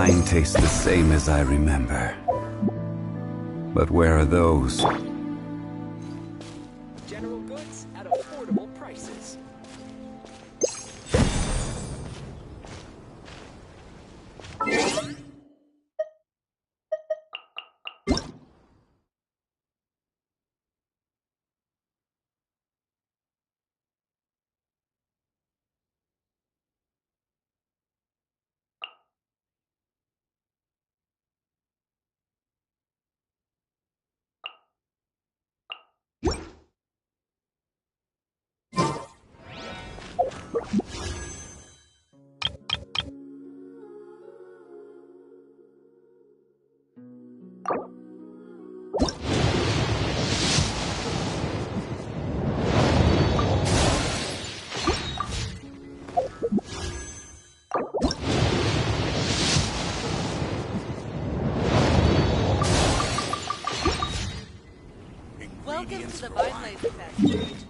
wine tastes the same as I remember. But where are those? General goods at affordable prices. Welcome to the Vine Life Fest.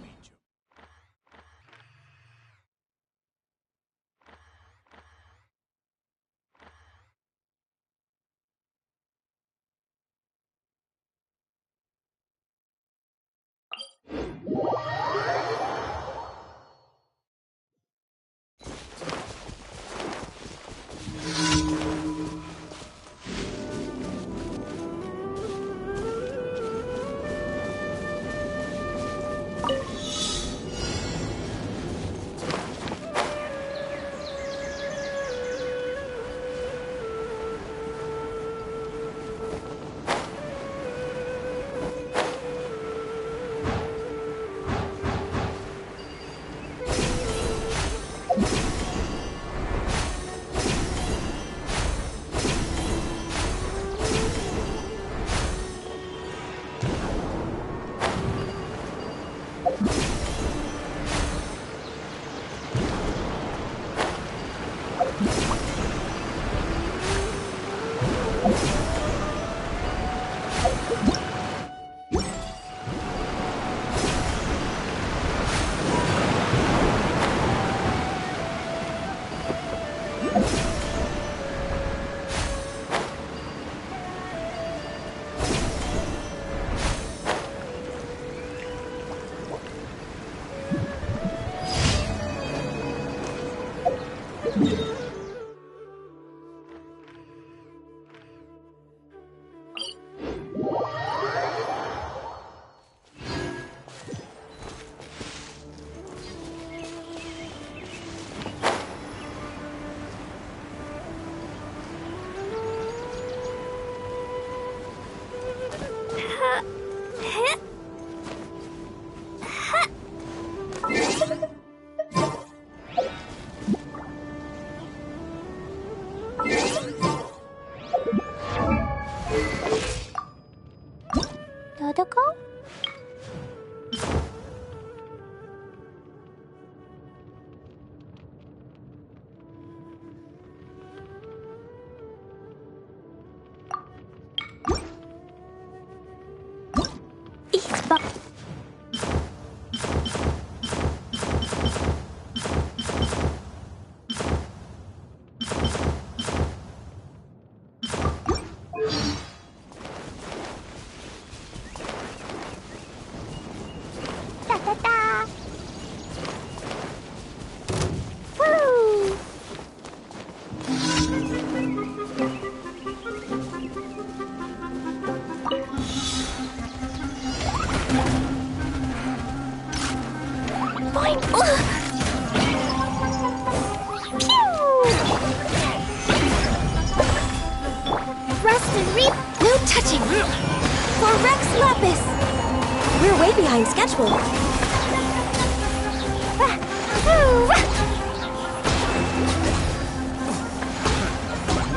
Schedule.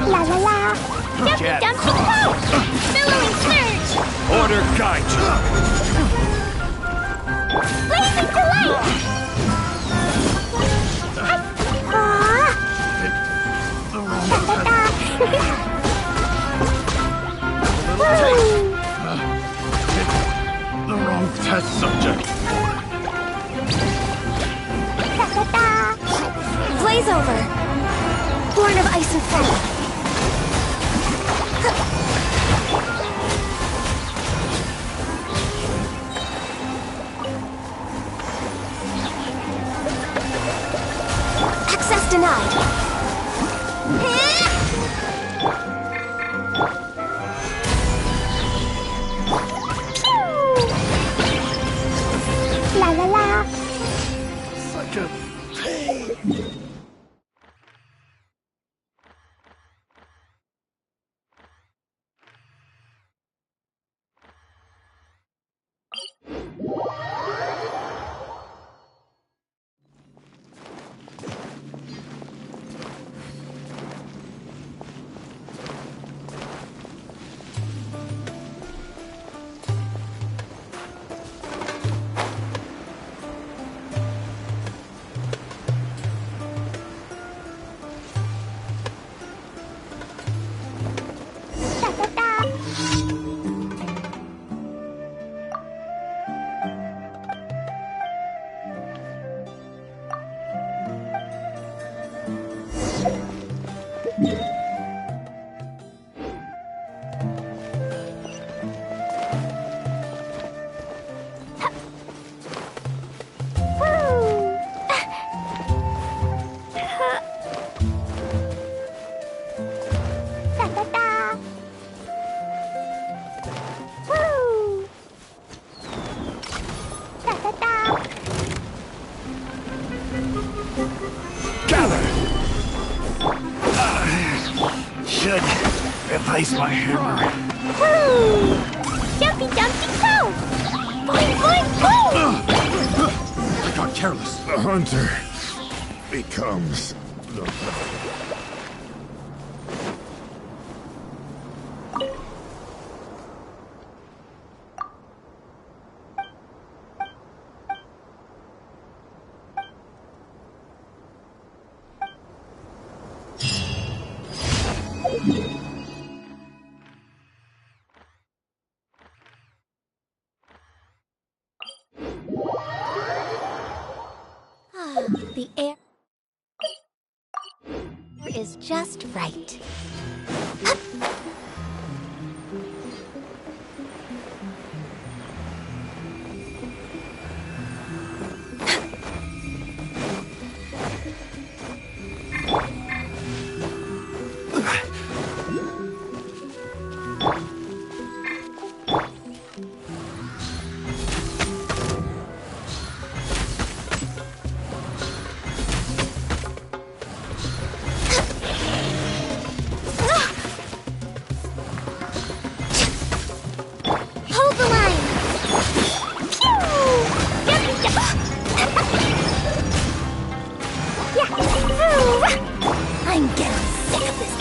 La la la! Dumpy dumpy go! Billowing surge! Order guide! Blazing delight! The wrong test subject. Blaze over! Born of ice and fire! good. Replace my hammer. Woo! Jumpy Dumpty Go! Boing, boing, boom! I got careless. The hunter becomes the... The air is just right. Hold the line! Pew! Jumpy Yahoo! I'm getting sick of this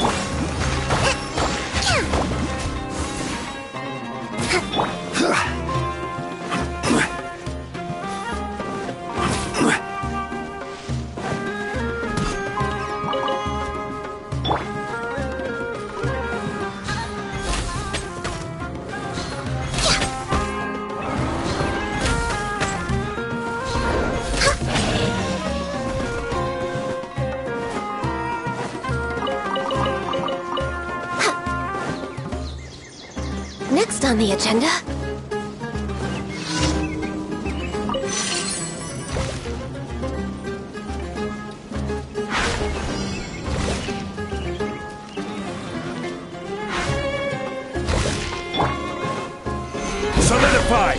Next on the agenda. Solidify!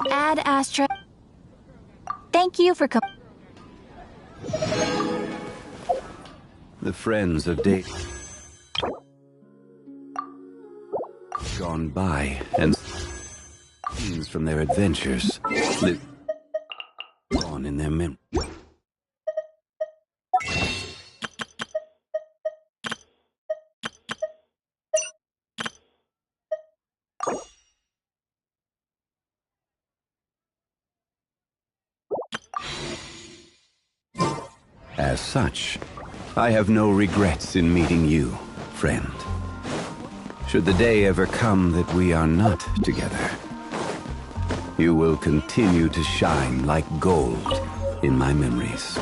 Ad Astra. Thank you for coming. The friends of Day gone by and scenes from their adventures live on in their memory. As such, I have no regrets in meeting you, friend. Should the day ever come that we are not together, you will continue to shine like gold in my memories.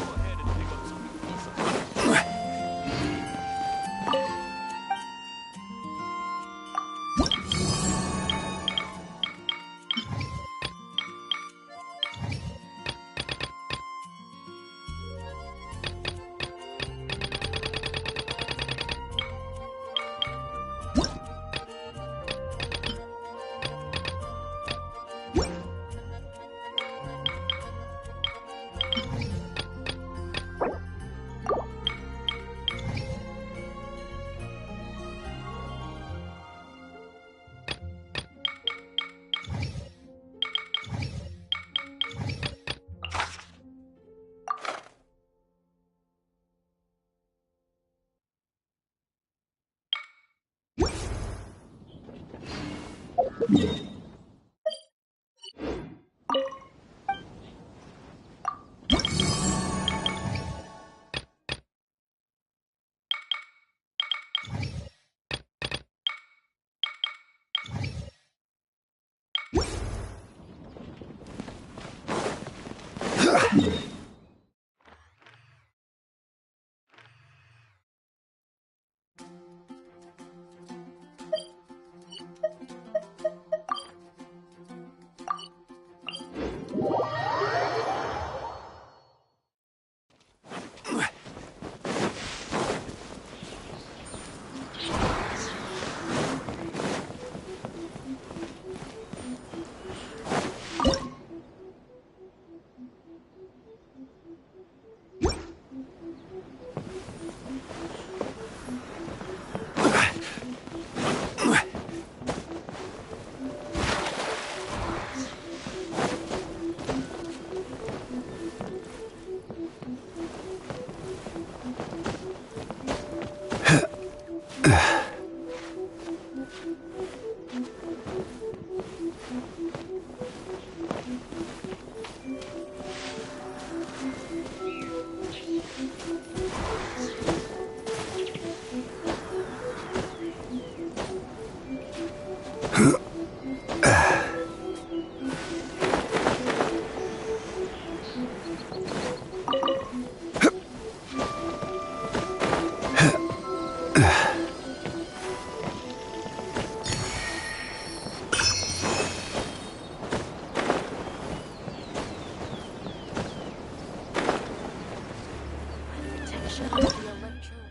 Protection of the electro.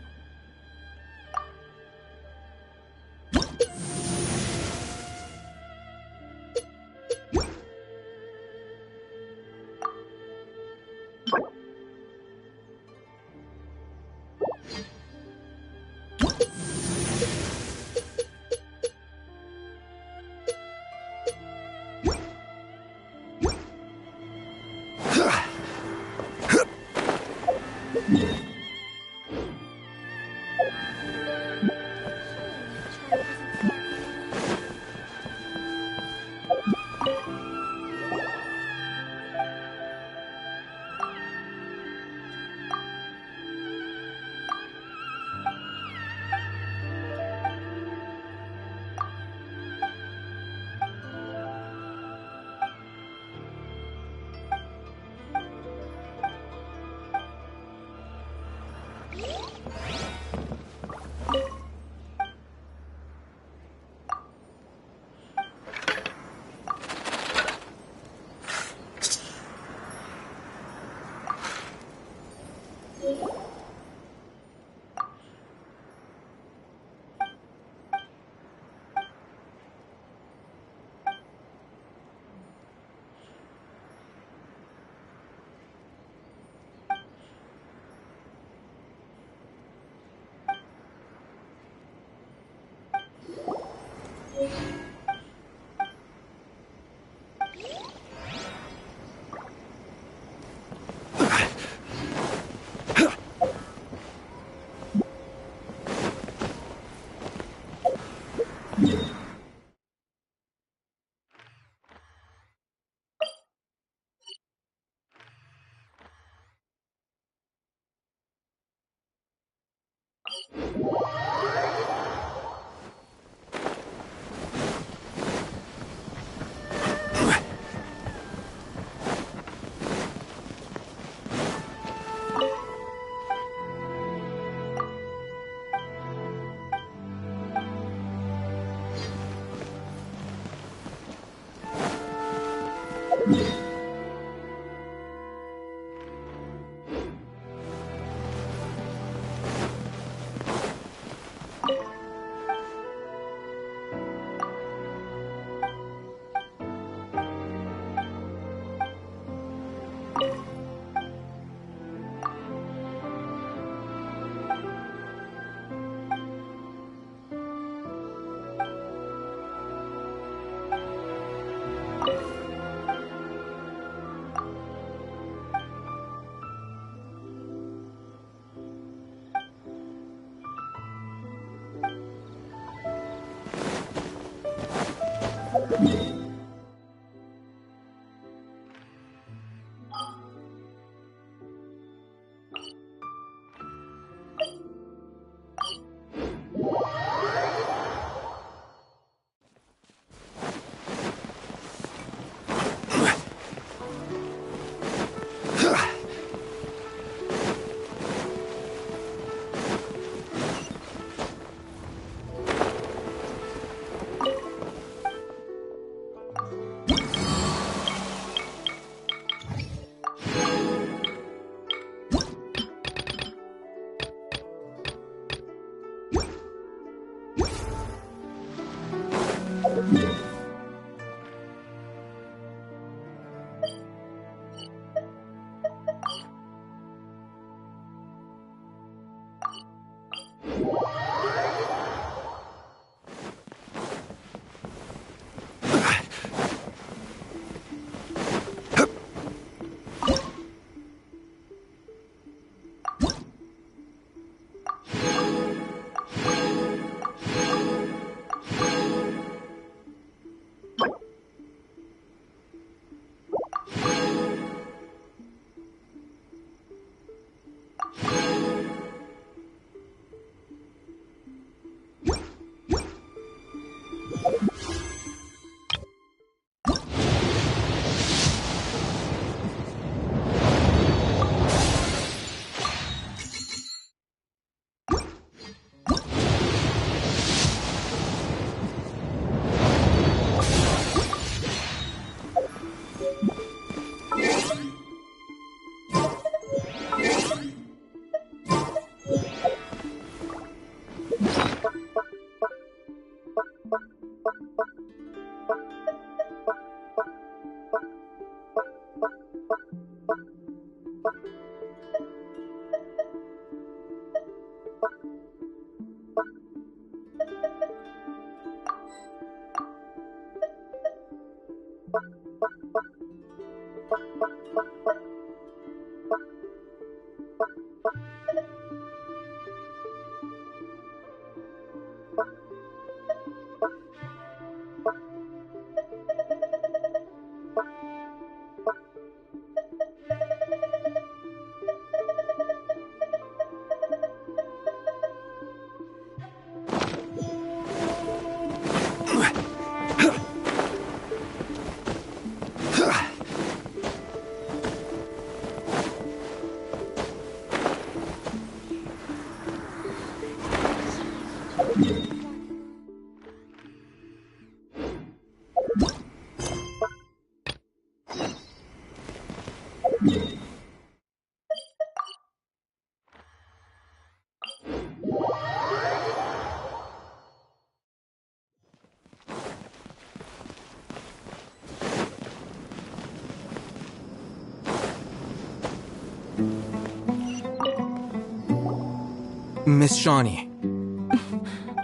Miss Shawnee.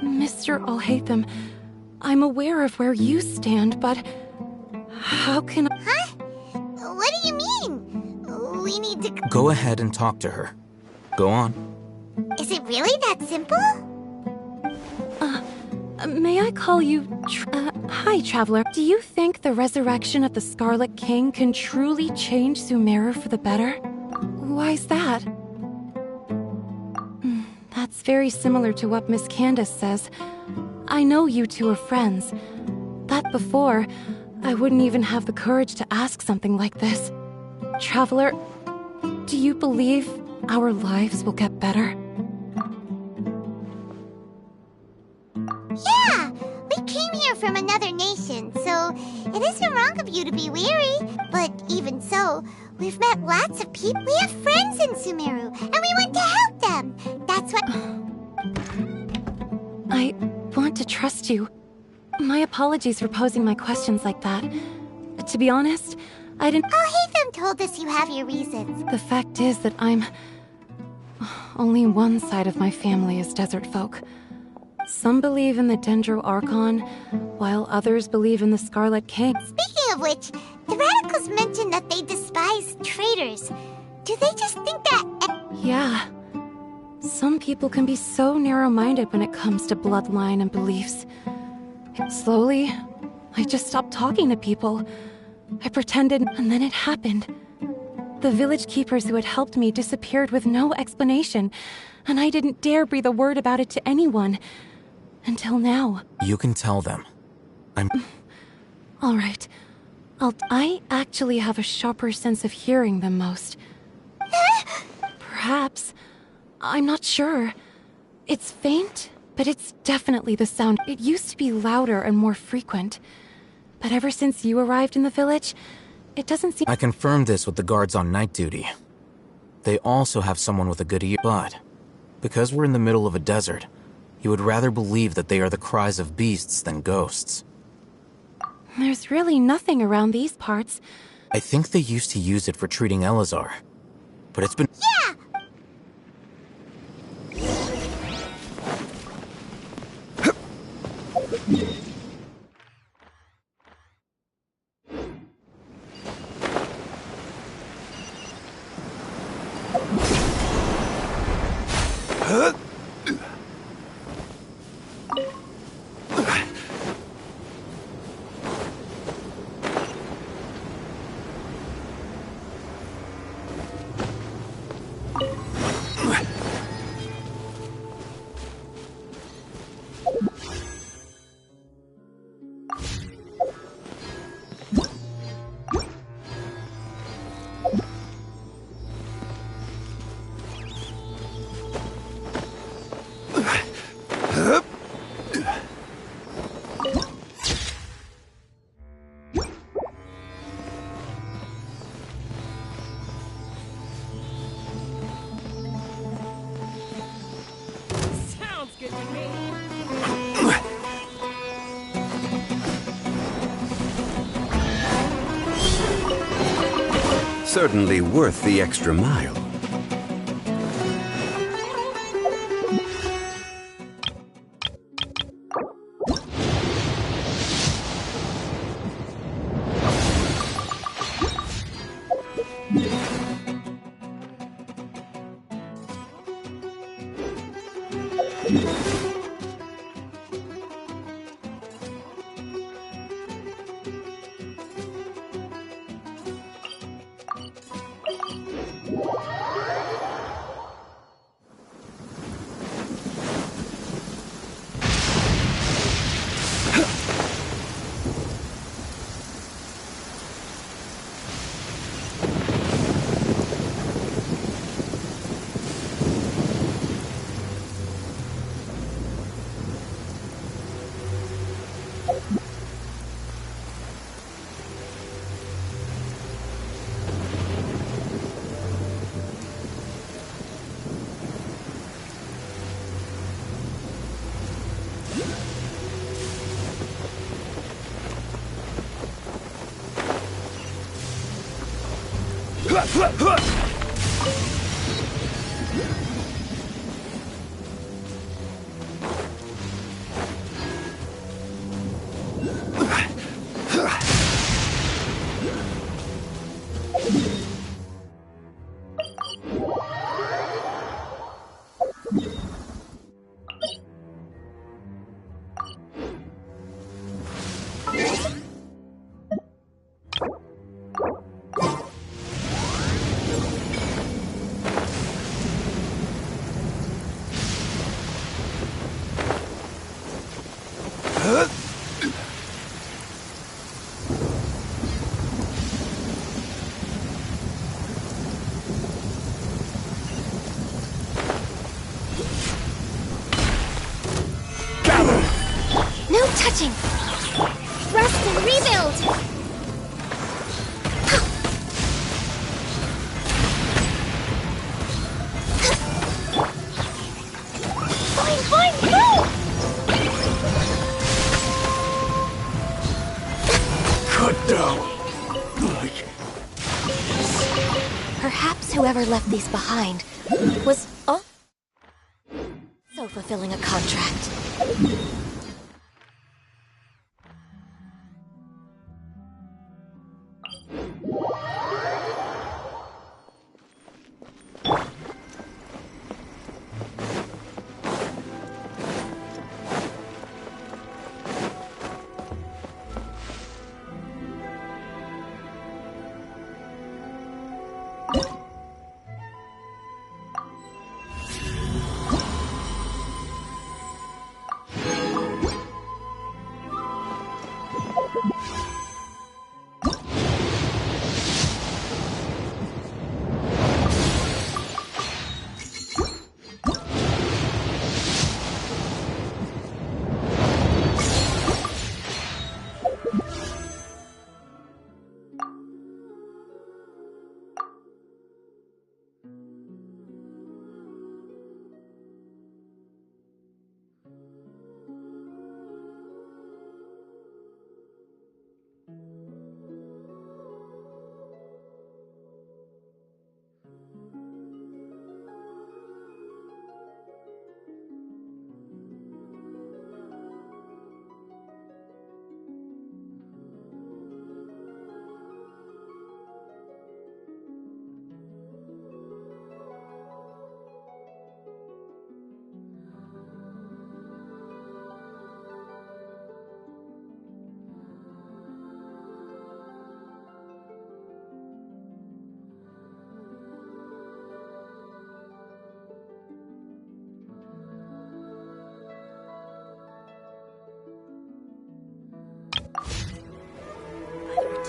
Mr. Alhaitham, I'm aware of where you stand, but how can I... Huh? What do you mean? We need to... Go ahead and talk to her. Go on. Is it really that simple? May I call you... hi, Traveler. Do you think the resurrection of the Scarlet King can truly change Sumeru for the better? Why's that? That's very similar to what Miss Candace says. I know you two are friends. That before, I wouldn't even have the courage to ask something like this. Traveler, do you believe our lives will get better? Yeah! We came here from another nation, so it isn't wrong of you to be weary. But even so, we've met lots of people. We have friends in Sumeru, and we want to help them. That's what... I want to trust you. My apologies for posing my questions like that. To be honest, I didn't... Alhaitham told us you have your reasons. The fact is that only one side of my family is desert folk. Some believe in the Dendro Archon, while others believe in the Scarlet King. Speaking of which, the radicals mentioned that they despise traitors. Do they just think that... Yeah. Some people can be so narrow-minded when it comes to bloodline and beliefs. Slowly, I just stopped talking to people. I pretended, and then it happened. The village keepers who had helped me disappeared with no explanation, and I didn't dare breathe a word about it to anyone. Until now. You can tell them. All right. I actually have a sharper sense of hearing than most. Perhaps. I'm not sure. It's faint, but it's definitely the sound. It used to be louder and more frequent. But ever since you arrived in the village, it doesn't seem... I confirmed this with the guards on night duty. They also have someone with a good ear, but because we're in the middle of a desert, you would rather believe that they are the cries of beasts than ghosts. There's really nothing around these parts. I think they used to use it for treating Elazar, but it's been... Yeah! Sounds good to me. Certainly worth the extra mile. No touching! Rest and rebuild! Fine, fine, go! Cut down. Perhaps whoever left these behind was also fulfilling a contract.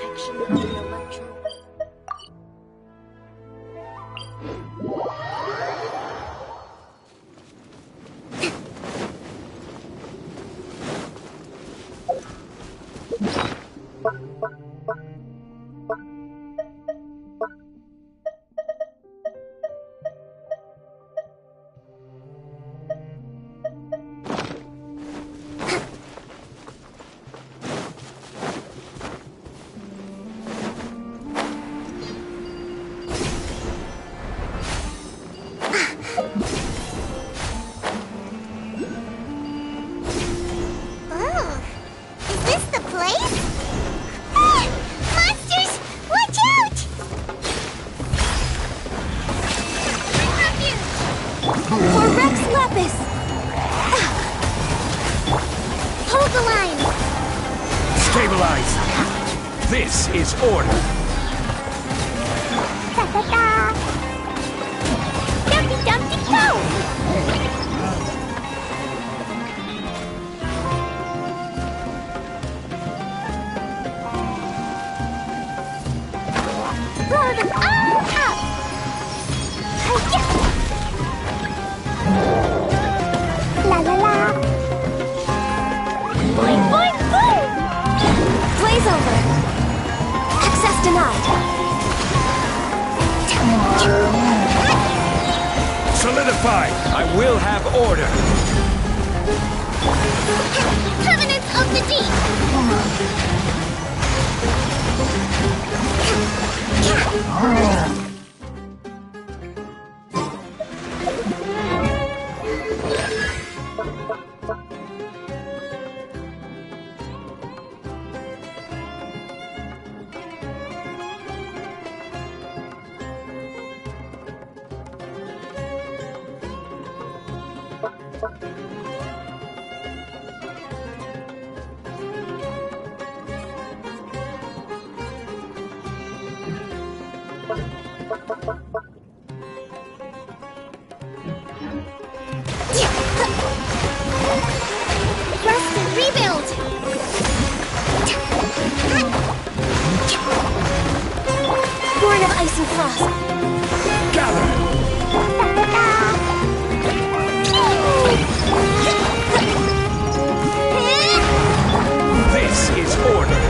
depiction of the electro. Oh, is this the place? Ah! Monsters! Watch out! For Rex Lapis! Hold the line! Stabilize! This is order! Ta-ta-ta! Dumpty Dumpty go! Blow them all up! Hi-ya! La la la! Boing boing boing! Blaze over! Access denied! Solidify! I will have order! Covenants of the Deep! Rest and rebuild! Born of ice and frost! Gather! This is order!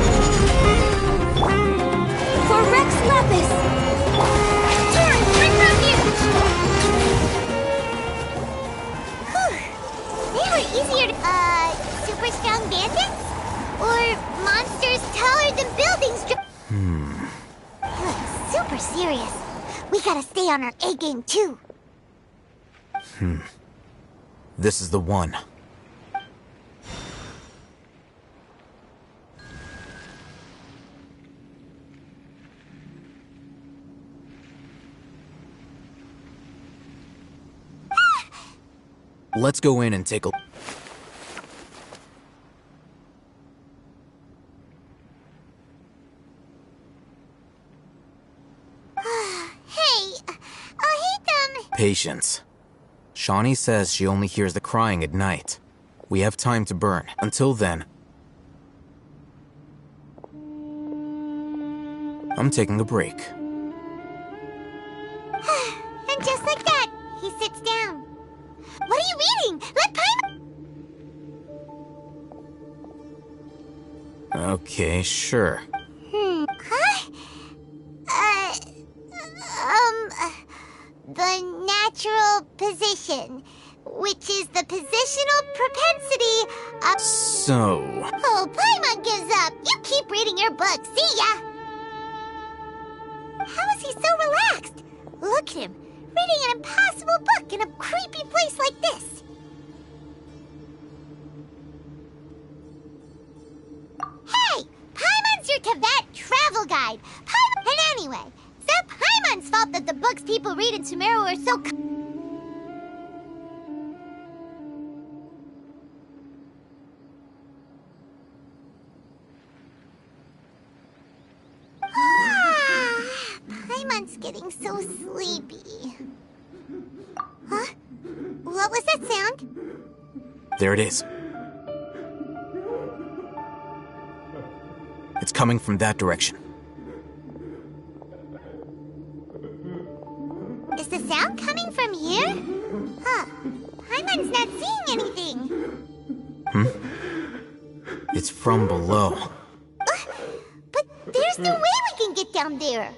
For Rex Lapis! Turn, bring refuge! They were easier to... super strong bandits? Or monsters taller than buildings? They look super serious. We gotta stay on our A game too. This is the one. Let's go in and take a... Hey, I hate them. Patience. Shawnee says she only hears the crying at night. We have time to burn. Until then, I'm taking a break. And just like that, he sits down. What are you reading? Let Paimon... Okay, sure. Huh? The natural position, which is the positional propensity of... So... Oh, Paimon gives up. You keep reading your book. See ya! How is he so relaxed? Look at him, reading an impossible book in a creepy place like this. Hey! Paimon's your Tibet travel guide. And anyway, it's not Paimon's fault that the books people read in Sumeru are so... Paimon's getting so sleepy. Huh? What was that sound? there it is. It's coming from that direction. from below. But there's no way we can get down there.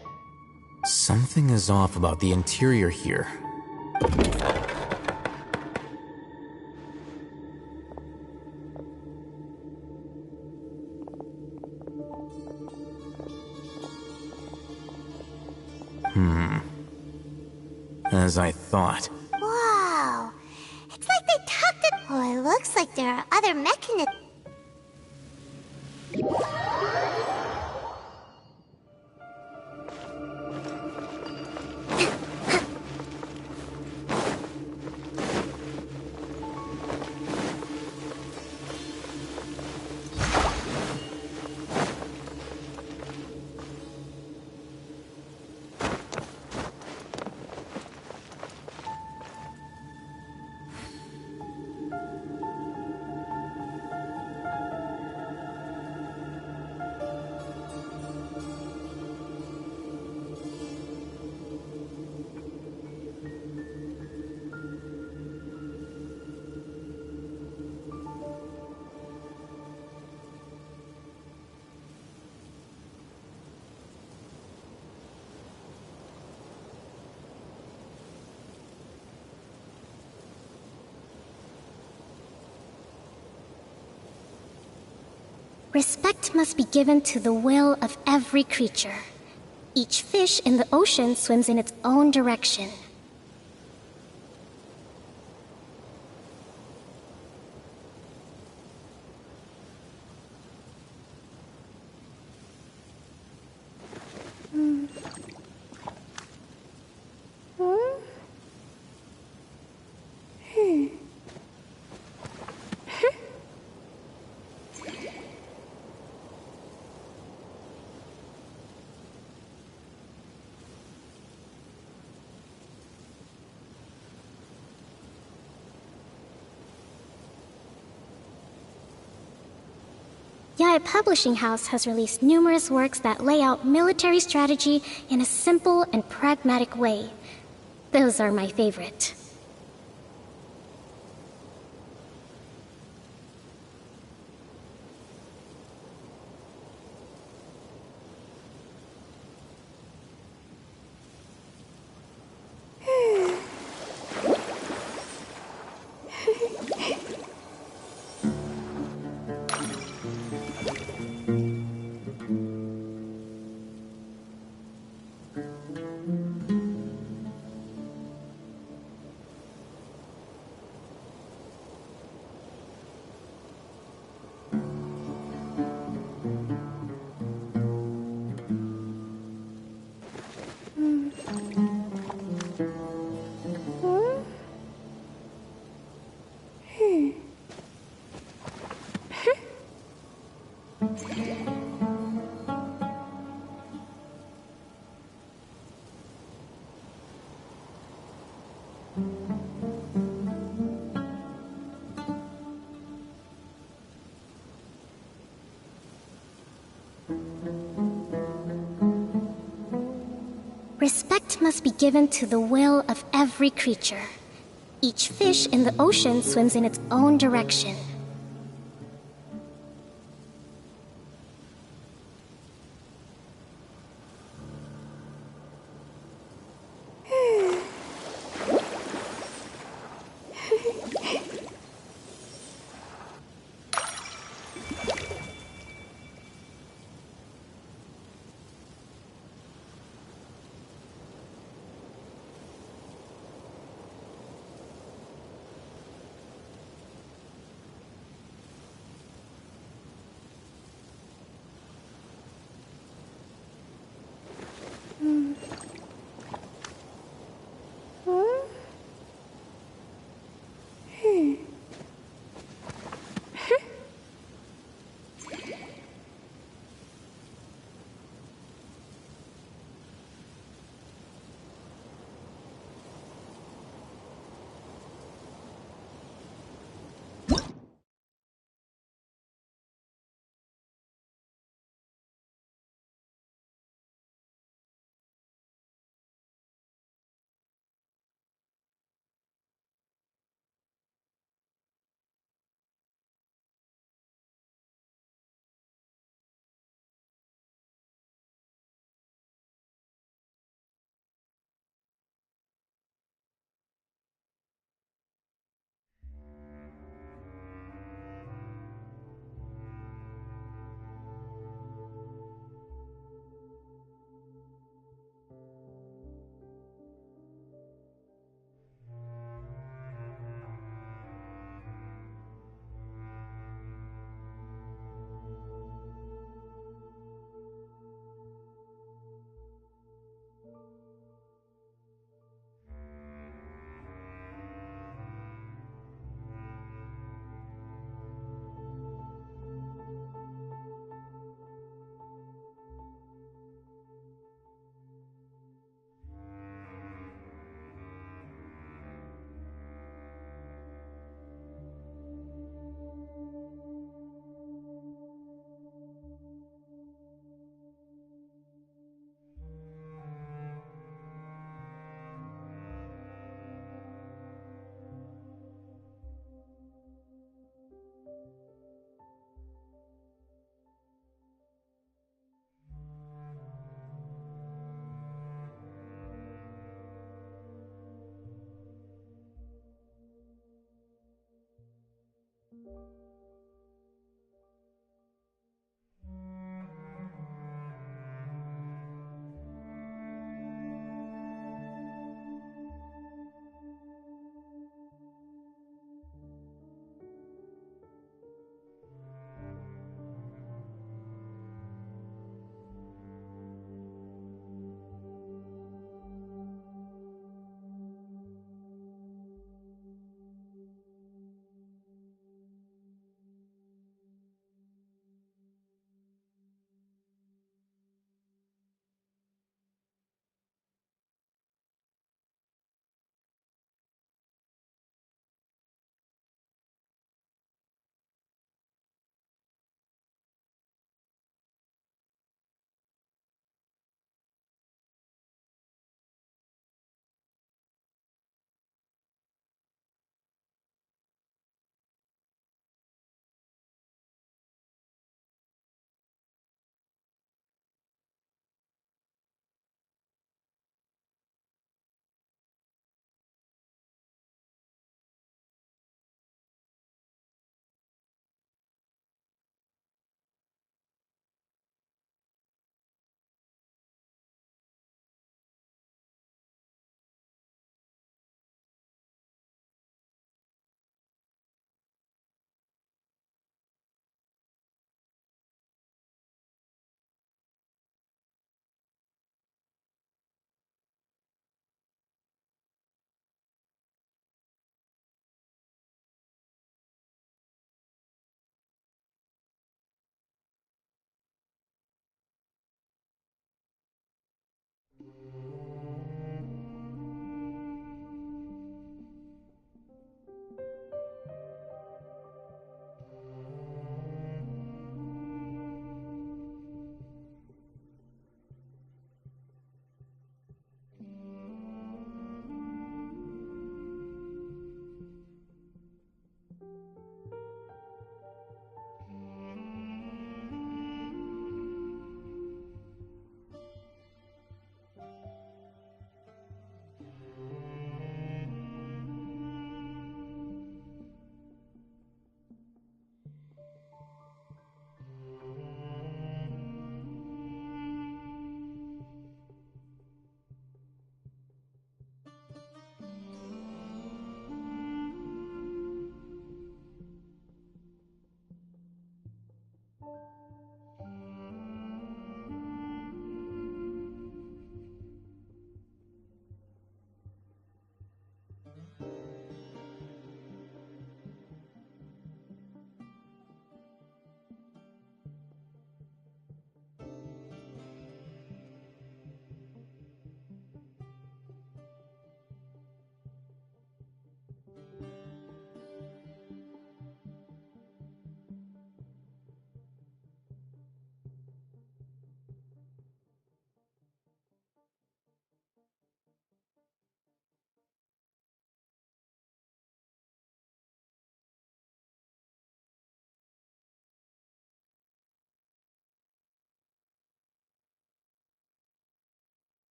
Something is off about the interior here. As I thought. Wow. It's like they tucked it. Oh, it looks like there are other mechanisms. Respect must be given to the will of every creature. Each fish in the ocean swims in its own direction. Yaya Publishing House has released numerous works that lay out military strategy in a simple and pragmatic way. Those are my favorite. Respect must be given to the will of every creature. Each fish in the ocean swims in its own direction.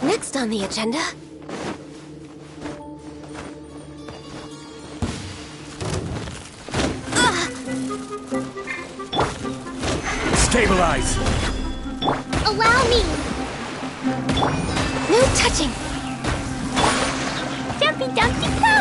Next on the agenda. Stabilize! Allow me! No touching! Dumpy Dumpty go!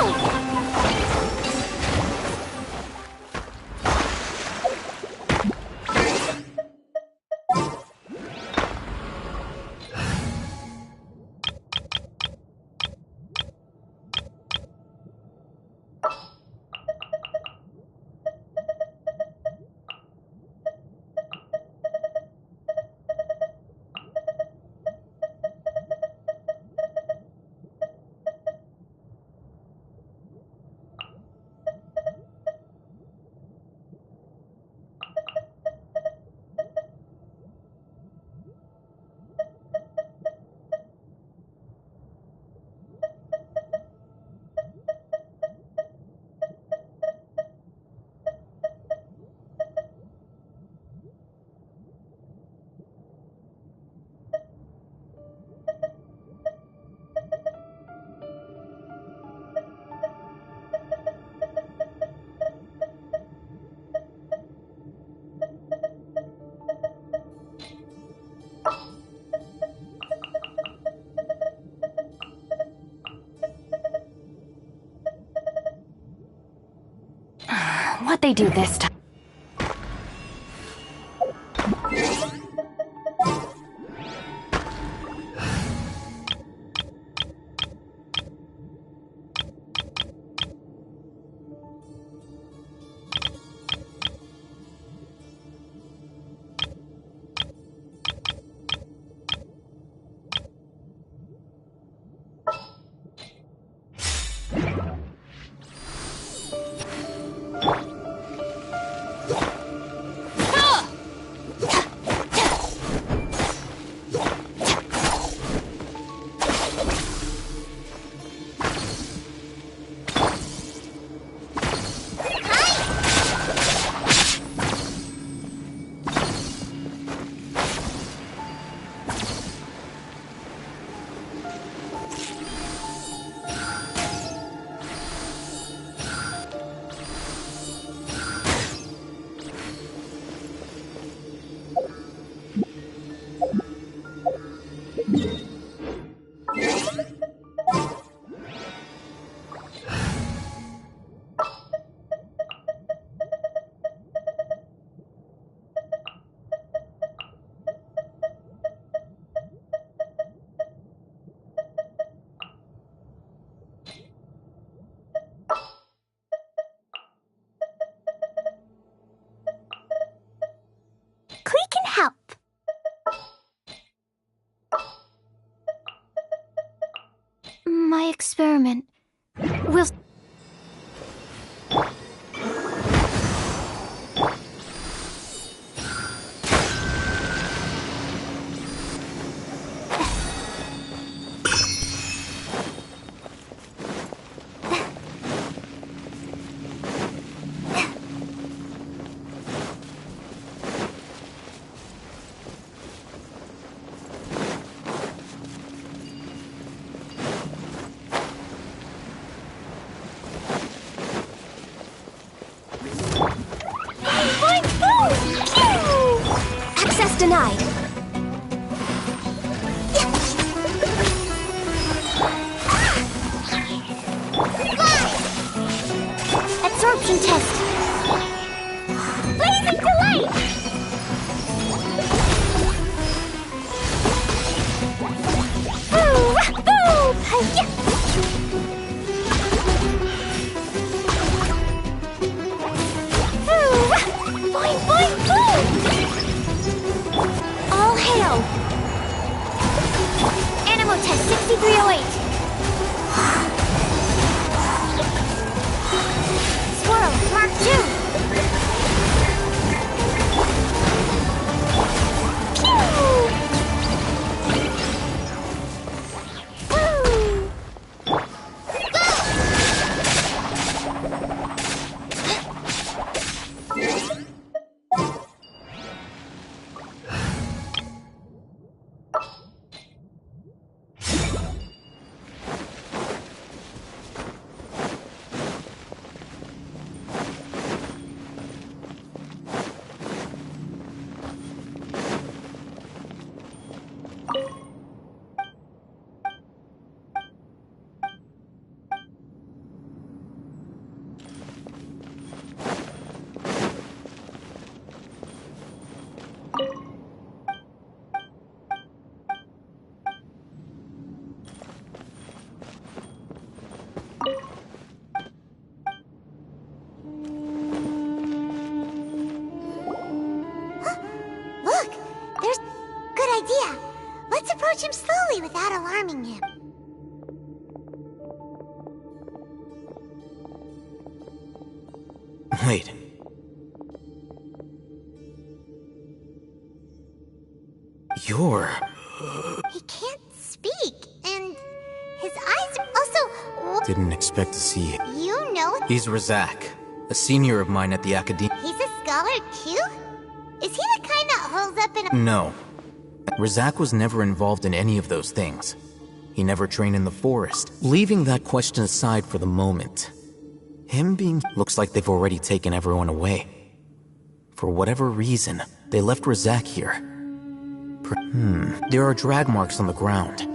What'd they do this time? Klee can help. My experiment will... Access denied. Absorption test. Blazing delight! Boo! Boo! Hi-ya! Boo! Boing, boing, boom! All hail! Animo test 6308. Swirl, Mark 2! Pew! Woo! Look! There's... Good idea! Let's approach him slowly without alarming him. Wait. You're... He can't speak, and his eyes also... Didn't expect to see you. You know He's Razak, a senior of mine at the academy. he's a scholar too? Is he the kind that holds up in a... No. Razak was never involved in any of those things. He never trained in the forest. Leaving that question aside for the moment, him being... Looks like they've already taken everyone away. For whatever reason, they left Razak here. There are drag marks on the ground.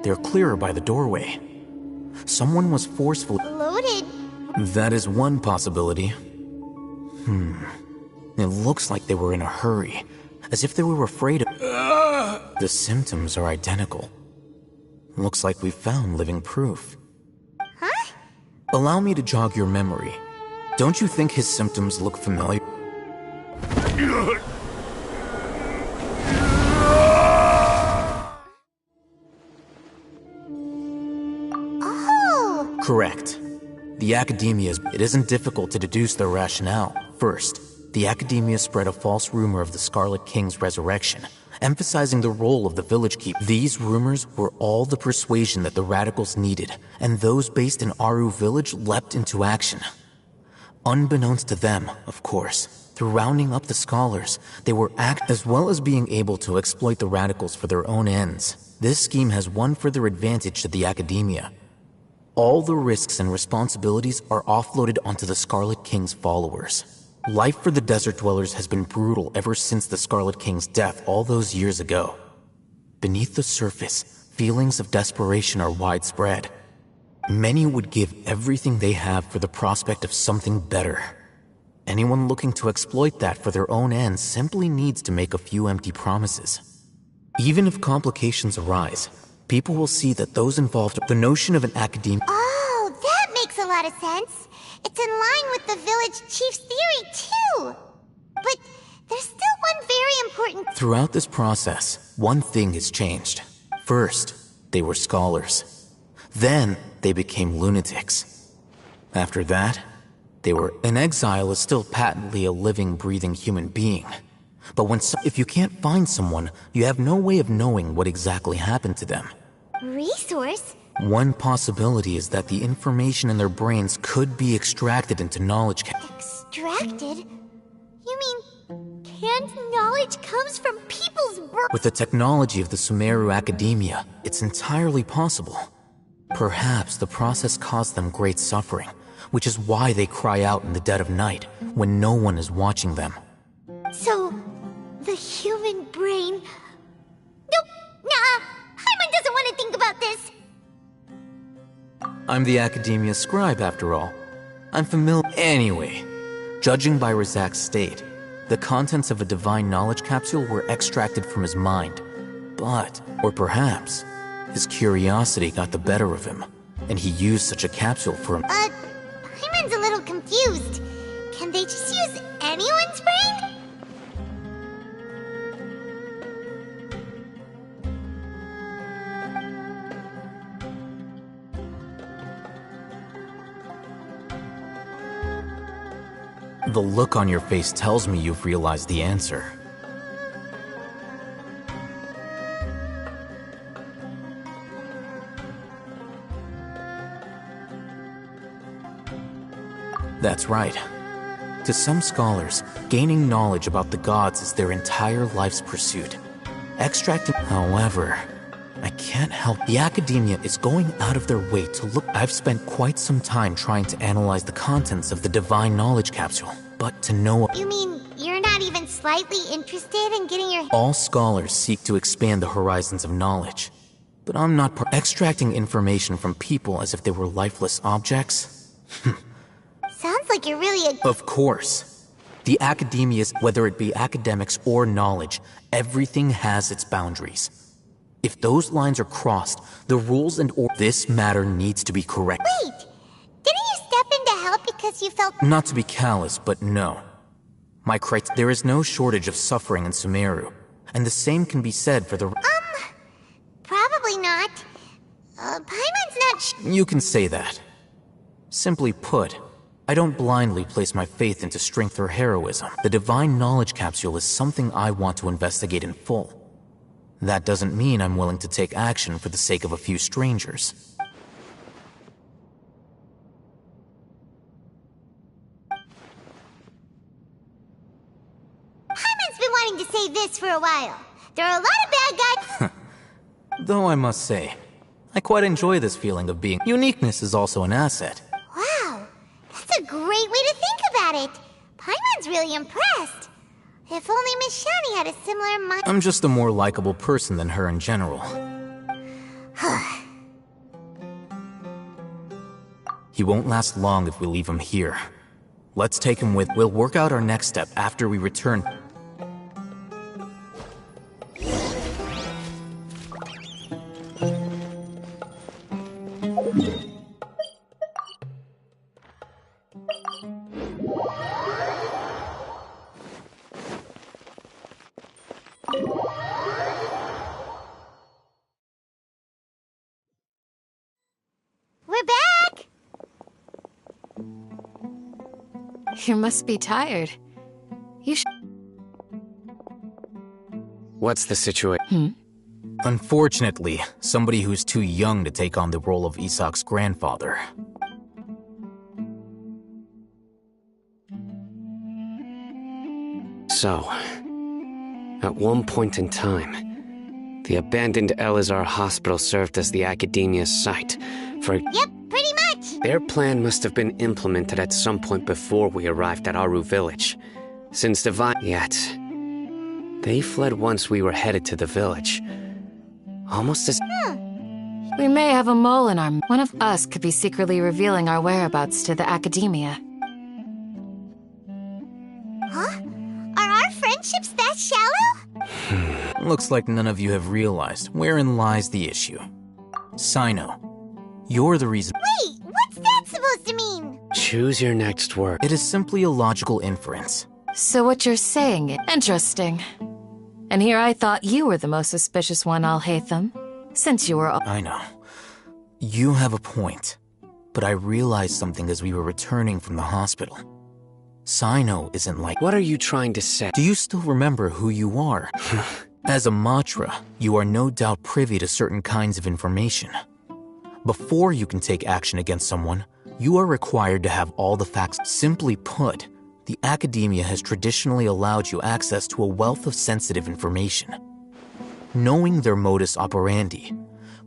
They're clearer by the doorway. Someone was forcefully... Loaded? That is one possibility. It looks like they were in a hurry, as if they were afraid of... The symptoms are identical. Looks like we found living proof. Huh? Allow me to jog your memory. Don't you think his symptoms look familiar? Oh! Correct. The Academia it isn't difficult to deduce their rationale. First, the Academia spread a false rumor of the Scarlet King's resurrection, emphasizing the role of the village keep. These rumors were all the persuasion that the radicals needed, and those based in Aru village leapt into action. Unbeknownst to them, of course, through rounding up the scholars, they were as well as being able to exploit the radicals for their own ends. This scheme has one further advantage to the Academia. All the risks and responsibilities are offloaded onto the Scarlet King's followers. Life for the desert dwellers has been brutal ever since the Scarlet King's death all those years ago. Beneath the surface, feelings of desperation are widespread. Many would give everything they have for the prospect of something better. Anyone looking to exploit that for their own ends simply needs to make a few empty promises. Even if complications arise, people will see that those involved... The notion of an academe... Oh, that makes a lot of sense. It's in line with the village chief's theory, too. But there's still one very important... Throughout this process, one thing has changed. First, they were scholars. Then, they became lunatics. After that, they were... An exile is still patently a living, breathing human being. But if you can't find someone, you have no way of knowing what exactly happened to them. Resource? One possibility is that the information in their brains could be extracted into knowledge. Extracted? You mean canned knowledge comes from people's brains? With the technology of the Sumeru Academia, it's entirely possible. Perhaps the process caused them great suffering, which is why they cry out in the dead of night, when no one is watching them. So, the human brain... Nope, nah, Hyman doesn't want to think about this. I'm the Academia scribe, after all. I'm familiar... Anyway, judging by Razak's state, the contents of a divine knowledge capsule were extracted from his mind. But, or perhaps, his curiosity got the better of him, and he used such a capsule for him. Hyman's a little confused. Can they just use anyone's brain? The look on your face tells me you've realized the answer. That's right. To some scholars, gaining knowledge about the gods is their entire life's pursuit. Extracting... However, I can't help... The Academia is going out of their way to look... I've spent quite some time trying to analyze the contents of the divine knowledge capsule, but to no... You mean you're not even slightly interested in getting your... All scholars seek to expand the horizons of knowledge. But I'm not extracting information from people as if they were lifeless objects? Sounds like you're really a... Of course. The academia's, whether it be academics or knowledge, everything has its boundaries. If those lines are crossed, the rules and this matter needs to be correct. Wait! Didn't you step in to help because you felt... Not to be callous, but no. There is no shortage of suffering in Sumeru, and the same can be said for the... Probably not. Paimon's not You can say that. Simply put, I don't blindly place my faith into strength or heroism. The Divine Knowledge Capsule is something I want to investigate in full. That doesn't mean I'm willing to take action for the sake of a few strangers. Paimon's been wanting to say this for a while. There are a lot of bad guys... Though I must say, I quite enjoy this feeling of being... Uniqueness is also an asset. Wow, that's a great way to think about it. Paimon's really impressed. If only Miss Shani had a similar mind... I'm just a more likable person than her in general. He won't last long if we leave him here. Let's take him with... We'll work out our next step after we return. We're back! You must be tired. You should... What's the situation? Unfortunately, somebody who's too young to take on the role of Isak's grandfather. So, at one point in time, the abandoned Elazar Hospital served as the Academia's site for... Yep, pretty much! Their plan must have been implemented at some point before we arrived at Aru village. Since Yet, they fled once we were headed to the village. Almost as... We may have a mole in our... One of us could be secretly revealing our whereabouts to the Academia. Huh? Are our friendships that shallow? Looks like none of you have realized wherein lies the issue. Sino, you're the reason... Wait, what's that supposed to mean? Choose your next word. It is simply a logical inference. So what you're saying is interesting. And here I thought you were the most suspicious one, Al-Haytham. Since you were... I know. You have a point. But I realized something as we were returning from the hospital. Sino isn't like... What are you trying to say? Do you still remember who you are? As a Matra, you are no doubt privy to certain kinds of information. Before you can take action against someone, you are required to have all the facts. Simply put, the Academia has traditionally allowed you access to a wealth of sensitive information. Knowing their modus operandi,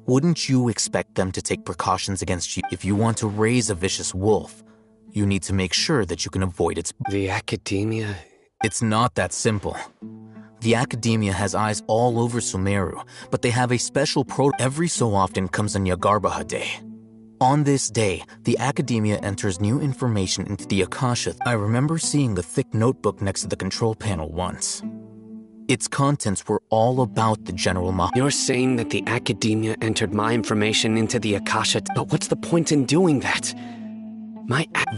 wouldn't you expect them to take precautions against you? If you want to raise a vicious wolf, you need to make sure that you can avoid its... The Academia? It's not that simple. The Academia has eyes all over Sumeru, but they have a special every so often comes on Yagarbaha Day. On this day, the Academia enters new information into the Akasha. I remember seeing a thick notebook next to the control panel once. Its contents were all about the General Ma. You're saying that the Academia entered my information into the Akasha, but what's the point in doing that?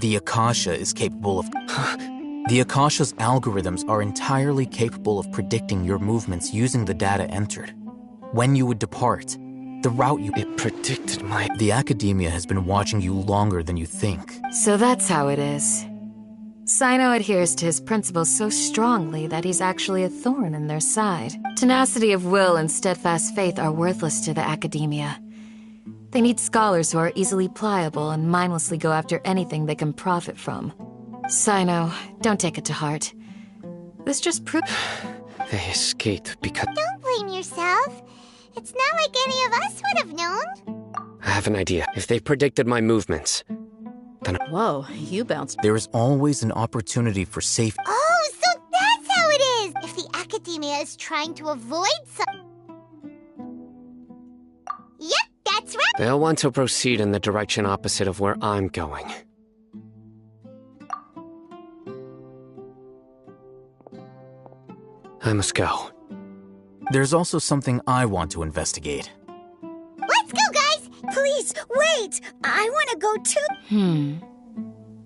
The Akasha is capable of... The Akasha's algorithms are entirely capable of predicting your movements using the data entered. When you would depart, the route you... It predicted my... The Academia has been watching you longer than you think. So that's how it is. Sino adheres to his principles so strongly that he's actually a thorn in their side. Tenacity of will and steadfast faith are worthless to the Academia. They need scholars who are easily pliable and mindlessly go after anything they can profit from. Sino, don't take it to heart. This just proves... They escaped because... Don't blame yourself. It's not like any of us would have known. I have an idea. If they predicted my movements, then... Whoa, you bounced. There is always an opportunity for safety. Oh, so that's how it is trying to avoid some... Yep, that's right! They'll want to proceed in the direction opposite of where I'm going. I must go. There's also something I want to investigate. Let's go, guys! Please, wait! I want to go too.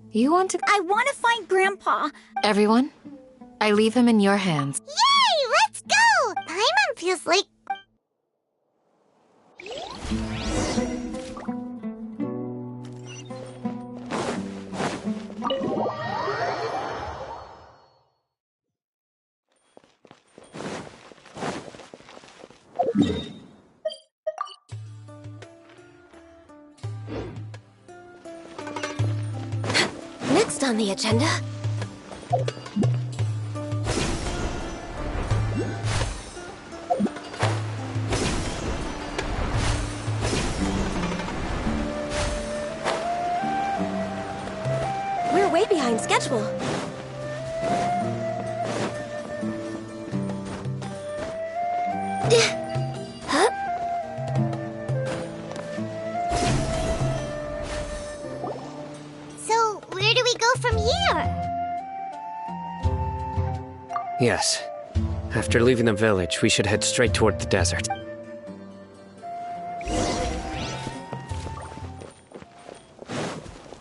You want to... I want to find Grandpa. Everyone, I leave him in your hands. Yay! Let's go! Paimon feels like... Next on the agenda... We're way behind schedule. Huh? So, where do we go from here? Yes. After leaving the village, we should head straight toward the desert.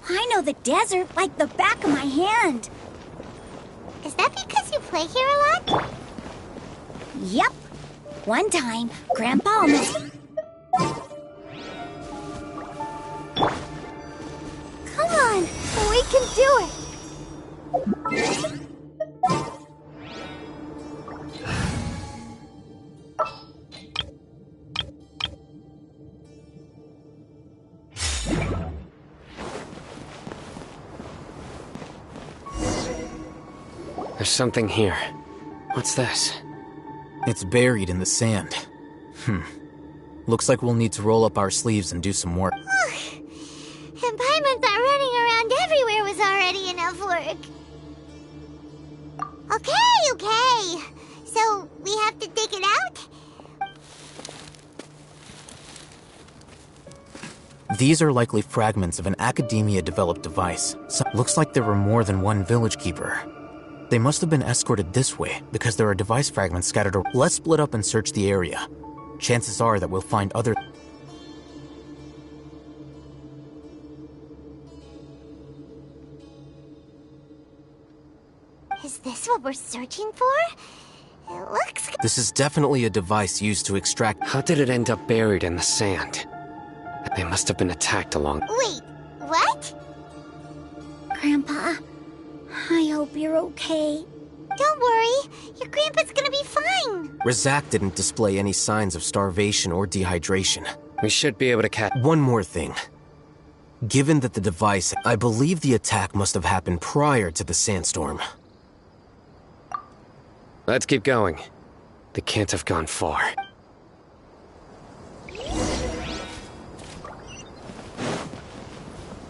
I know the desert like the back of my hand. Is that because you play here a lot? Yep. One time, Grandpa almost... Come on, we can do it. There's something here. What's this? It's buried in the sand. Looks like we'll need to roll up our sleeves and do some work. And Paimon thought running around everywhere was already enough work. Okay. So, we have to dig it out? These are likely fragments of an Academia-developed device. Looks like there were more than one village keeper. They must have been escorted this way because there are device fragments scattered around. Let's split up and search the area. Chances are that we'll find other... Is this what we're searching for? It looks... This is definitely a device used to extract... How did it end up buried in the sand? They must have been attacked along... Wait, what? Grandpa, I hope you're okay. Don't worry, your grandpa's gonna be fine. Razak didn't display any signs of starvation or dehydration. We should be able to catch... One more thing. Given that the device... I believe the attack must have happened prior to the sandstorm. Let's keep going. They can't have gone far.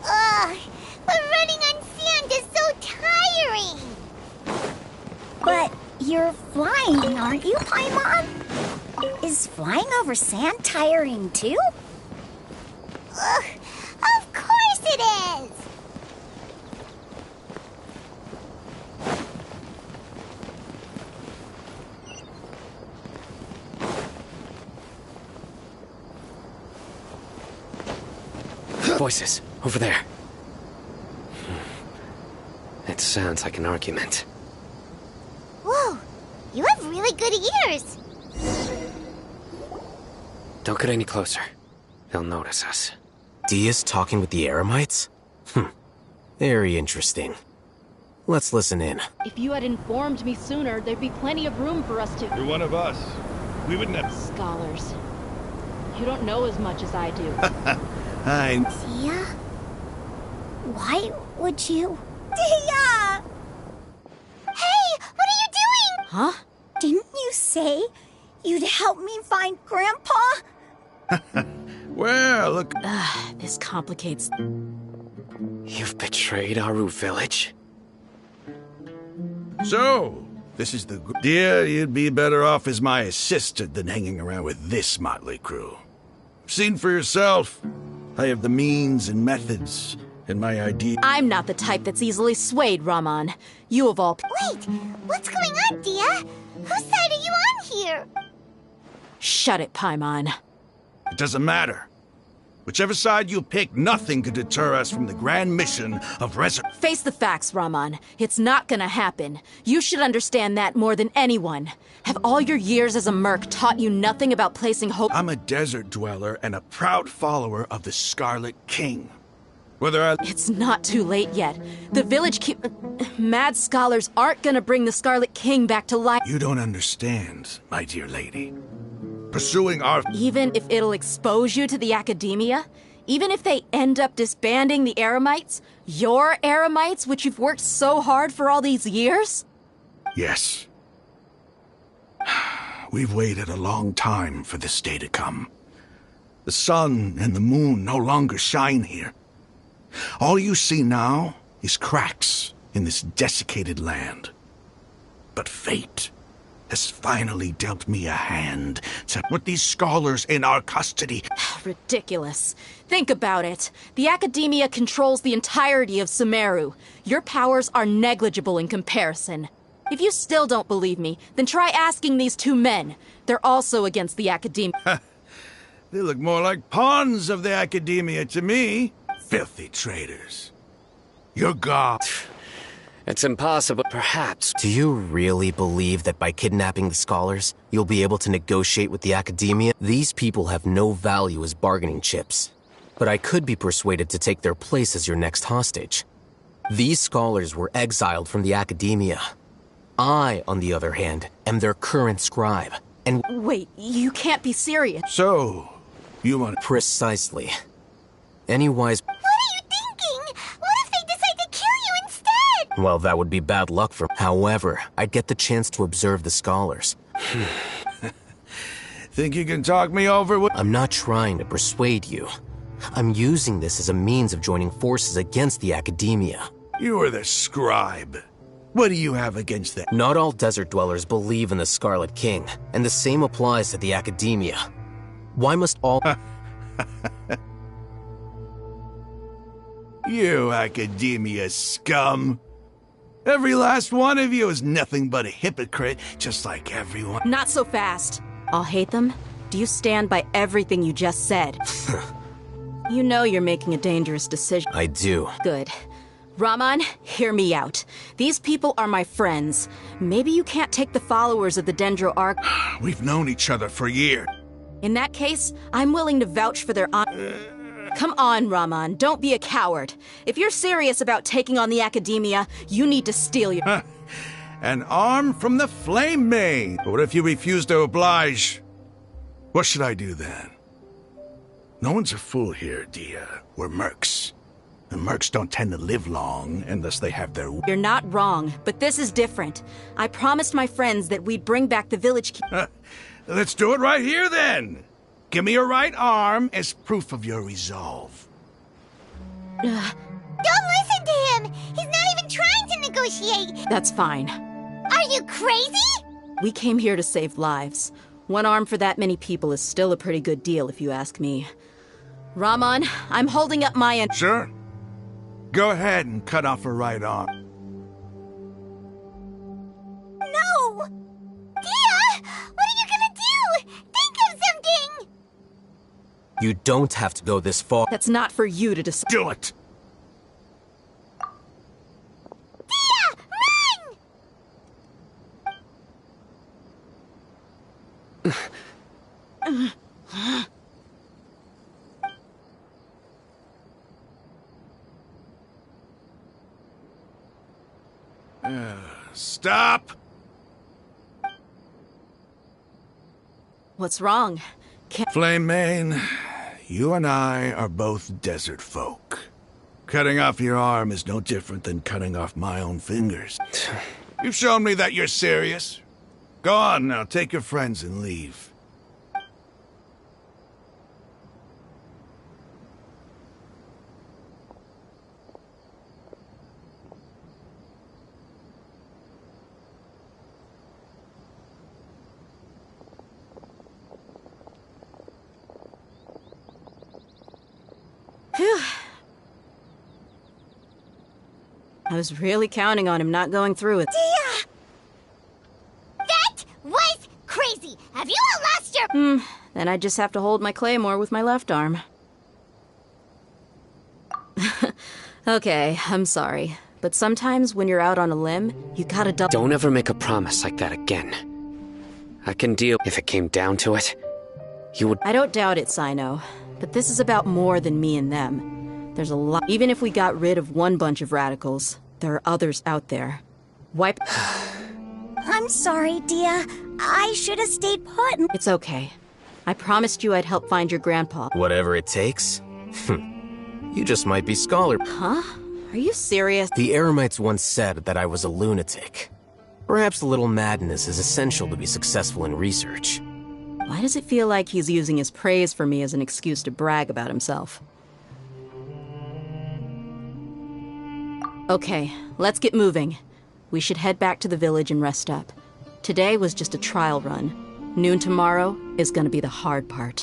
Ugh, but running on sand is so tiring. But you're flying, aren't you, Paimon? Is flying over sand tiring too? Ugh, of course it is. Voices, over there. It sounds like an argument. Whoa, you have really good ears. Don't get any closer. They'll notice us. Dia's talking with the Eremites? Very interesting. Let's listen in. If you had informed me sooner, there'd be plenty of room for us to... You're one of us. We would never... Scholars. You don't know as much as I do. Dia? Why would you... Dia! Hey, what are you doing? Huh? Didn't you say you'd help me find Grandpa? Well, look... This complicates... You've betrayed Aru village? So, This is the... Dear, you'd be better off as my assistant than hanging around with this motley crew. Seen for yourself. I have the means and methods, and my idea... I'm not the type that's easily swayed, Raman. You of all... Wait, what's going on, Dia? Whose side are you on here? Shut it, Paimon. It doesn't matter. Whichever side you pick, nothing could deter us from the grand mission of Face the facts, Raman. It's not gonna happen. You should understand that more than anyone. Have all your years as a merc taught you nothing about placing hope? I'm a desert dweller and a proud follower of the Scarlet King. Whether I... It's not too late yet. The village keep... Mad scholars aren't gonna bring the Scarlet King back to life. You don't understand, my dear lady. Pursuing our... Even if it'll expose you to the academia? Even if they end up disbanding the Eremites? Your Eremites, which you've worked so hard for all these years? Yes. We've waited a long time for this day to come. The sun and the moon no longer shine here. All you see now is cracks in this desiccated land. But fate has finally dealt me a hand to put these scholars in our custody. Ridiculous. Think about it. The Academia controls the entirety of Sumeru. Your powers are negligible in comparison. If you still don't believe me, then try asking these two men. They're also against the Academia. They look more like pawns of the Academia to me. Filthy traitors. Your god... It's impossible, perhaps. Do you really believe that by kidnapping the scholars, you'll be able to negotiate with the Academia? These people have no value as bargaining chips. But I could be persuaded to take their place as your next hostage. These scholars were exiled from the Academia. I, on the other hand, am their current scribe, and... Wait, you can't be serious. So, you want... Precisely. Any wise... What are you thinking? What if they decide to kill you instead? Well, that would be bad luck for... However, I'd get the chance to observe the scholars. Think you can talk me over with... I'm not trying to persuade you. I'm using this as a means of joining forces against the Academia. You are the scribe. What do you have against that? Not all desert dwellers believe in the Scarlet King, and the same applies to the Academia. Why must all... You Academia scum. Every last one of you is nothing but a hypocrite, just like everyone. Not so fast. I'll hate them. Do you stand by everything you just said? You know you're making a dangerous decision. I do. Good. Raman, hear me out. These people are my friends. Maybe you can't take the followers of the Dendro Arc. We've known each other for years. In that case, I'm willing to vouch for their Come on, Raman, don't be a coward. If you're serious about taking on the Academia, you need to steal your... An arm from the Flame Maid. What if you refuse to oblige? What should I do then? No one's a fool here, Dia. We're mercs. And mercs don't tend to live long unless they have their... You're not wrong, but this is different. I promised my friends that we'd bring back the village key. Let's do it right here, then. Give me your right arm as proof of your resolve. Don't listen to him! He's not even trying to negotiate! That's fine. Are you crazy? We came here to save lives. One arm for that many people is still a pretty good deal, if you ask me. Raman, I'm holding up my end. Sure. Go ahead and cut off her right arm. No! Dia! What are you gonna do? Think of something! You don't have to go this far. That's not for you to decide. Do it! Dia! Run! Stop! What's wrong? Flame Mane, you and I are both desert folk. Cutting off your arm is no different than cutting off my own fingers. You've shown me that you're serious. Go on now, take your friends and leave. Phew. I was really counting on him not going through it. Dia! That was crazy! Have you all lost your... Then I just have to hold my claymore with my left arm. Okay, I'm sorry. But sometimes when you're out on a limb, you gotta double... Don't ever make a promise like that again. I can deal if it came down to it. You would... I don't doubt it, Sino. But this is about more than me and them. There's a lot... Even if we got rid of one bunch of radicals, there are others out there. Wipe... I'm sorry, Dia. I should have stayed put. It's okay. I promised you I'd help find your grandpa. Whatever it takes? You just might be scholar. Huh? Are you serious? The Eremites once said that I was a lunatic. Perhaps a little madness is essential to be successful in research. Why does it feel like he's using his praise for me as an excuse to brag about himself? Okay, let's get moving. We should head back to the village and rest up. Today was just a trial run. Noon tomorrow is gonna be the hard part.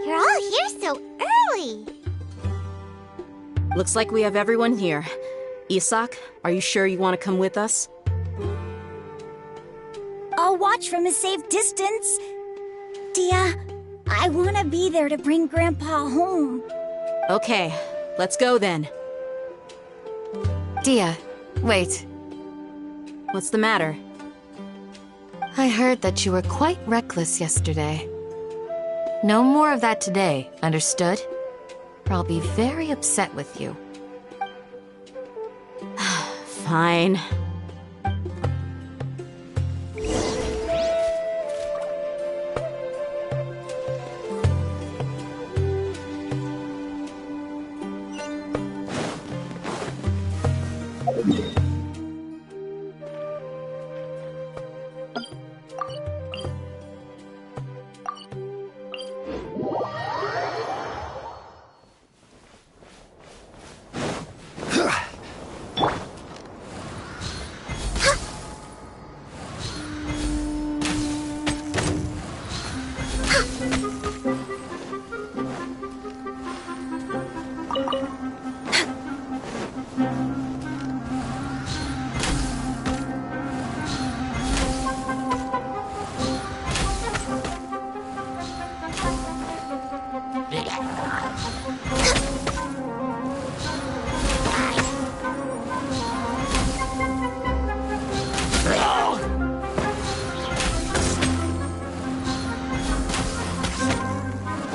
You're all here so early. Looks like we have everyone here. Isak, are you sure you want to come with us? I'll watch from a safe distance. Dia, I want to be there to bring Grandpa home. Okay, let's go then. Dia, wait. What's the matter? I heard that you were quite reckless yesterday. No more of that today, understood? Or I'll be very upset with you. Fine.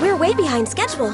We're way behind schedule.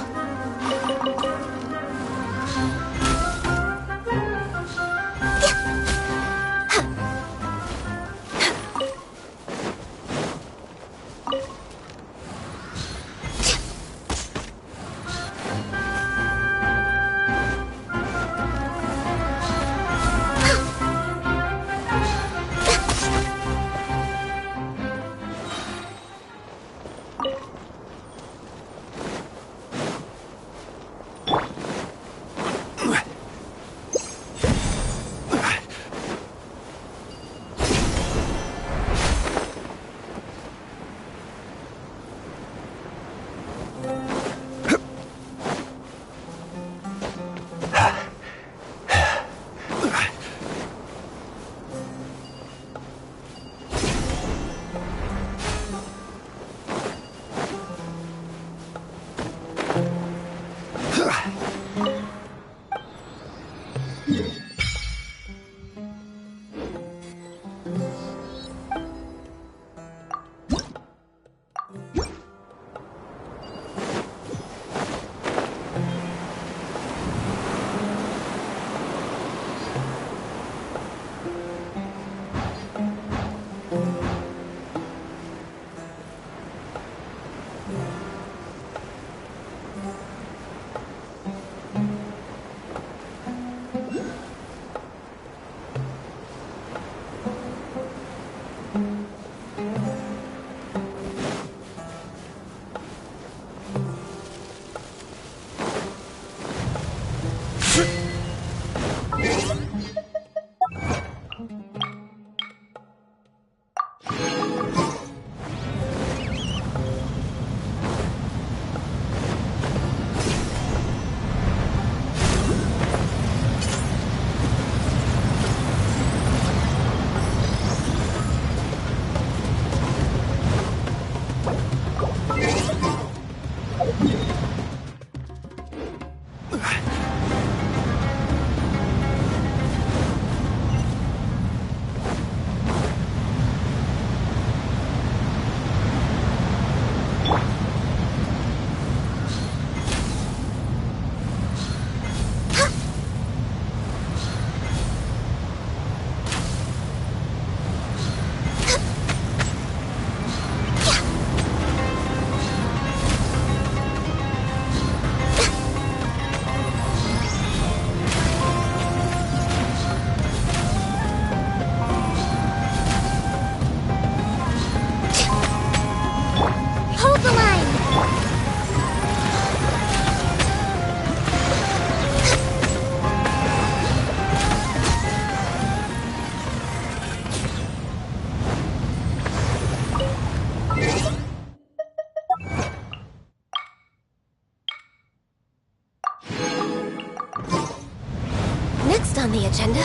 on the agenda?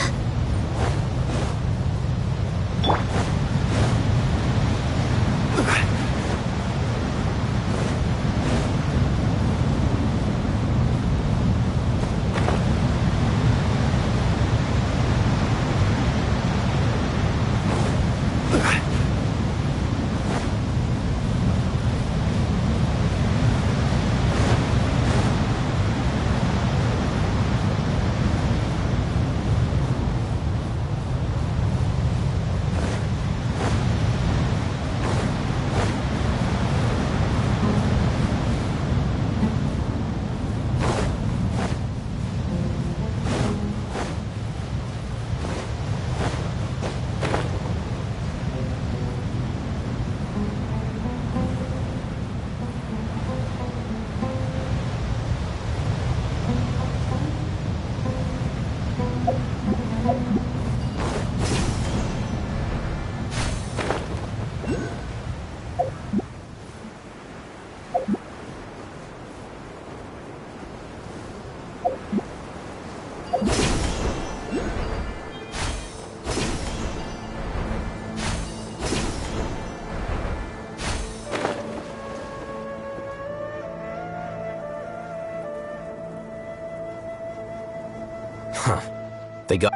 They got...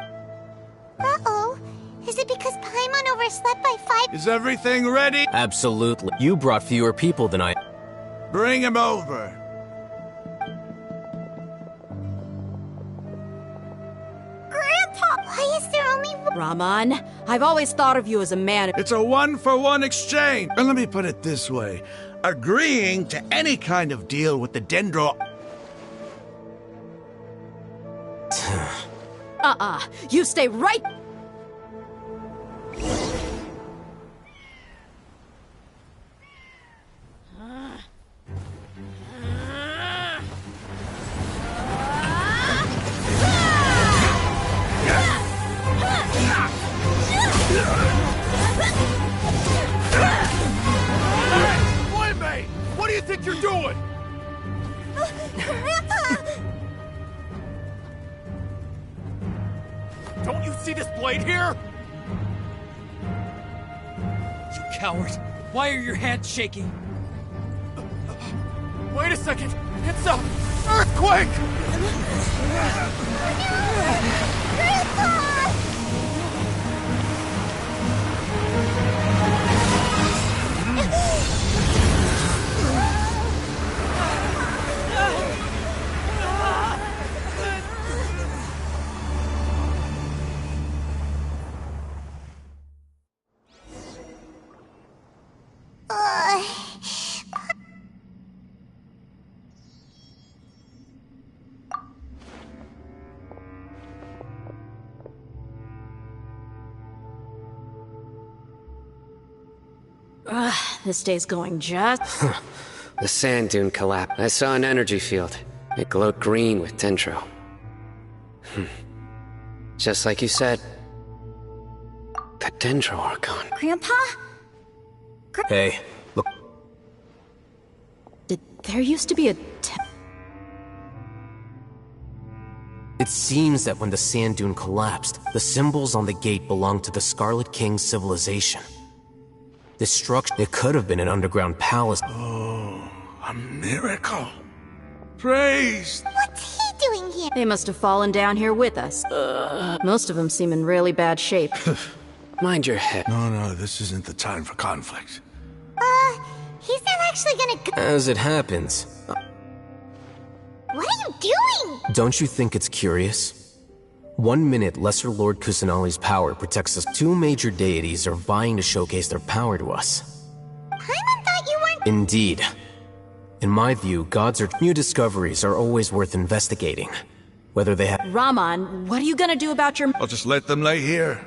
Uh-oh. Is it because Paimon overslept by 5? Is everything ready? Absolutely. You brought fewer people than I... Bring him over. Grandpa! Why is there only one? Raman, I've always thought of you as a man. It's a one-for-one exchange. And let me put it this way. Agreeing to any kind of deal with the Dendro... You stay right... Wait, what do you think you're doing? Grandpa! Don't you see this blade here? You coward! Why are your hands shaking? Wait a second! It's a earthquake! Grandpa! This day's going just... The sand dune collapsed. I saw an energy field. It glowed green with dendro. Just like you said. The dendro are gone. Grandpa? Hey, look. There used to be a... It seems that when the sand dune collapsed, the symbols on the gate belonged to the Scarlet King's civilization. This structure, it could have been an underground palace. Oh, a miracle. Praise. What's he doing here? They must have fallen down here with us. Most of them seem in really bad shape. Mind your head. No, this isn't the time for conflict. He's not actually gonna go. As it happens. What are you doing? Don't you think it's curious? 1 minute, Lesser Lord Kusanali's power protects us. 2 major deities are vying to showcase their power to us. Paimon thought you weren't... Indeed. In my view, new discoveries are always worth investigating. Whether they have... Raman, what are you gonna do about your... I'll just let them lay here.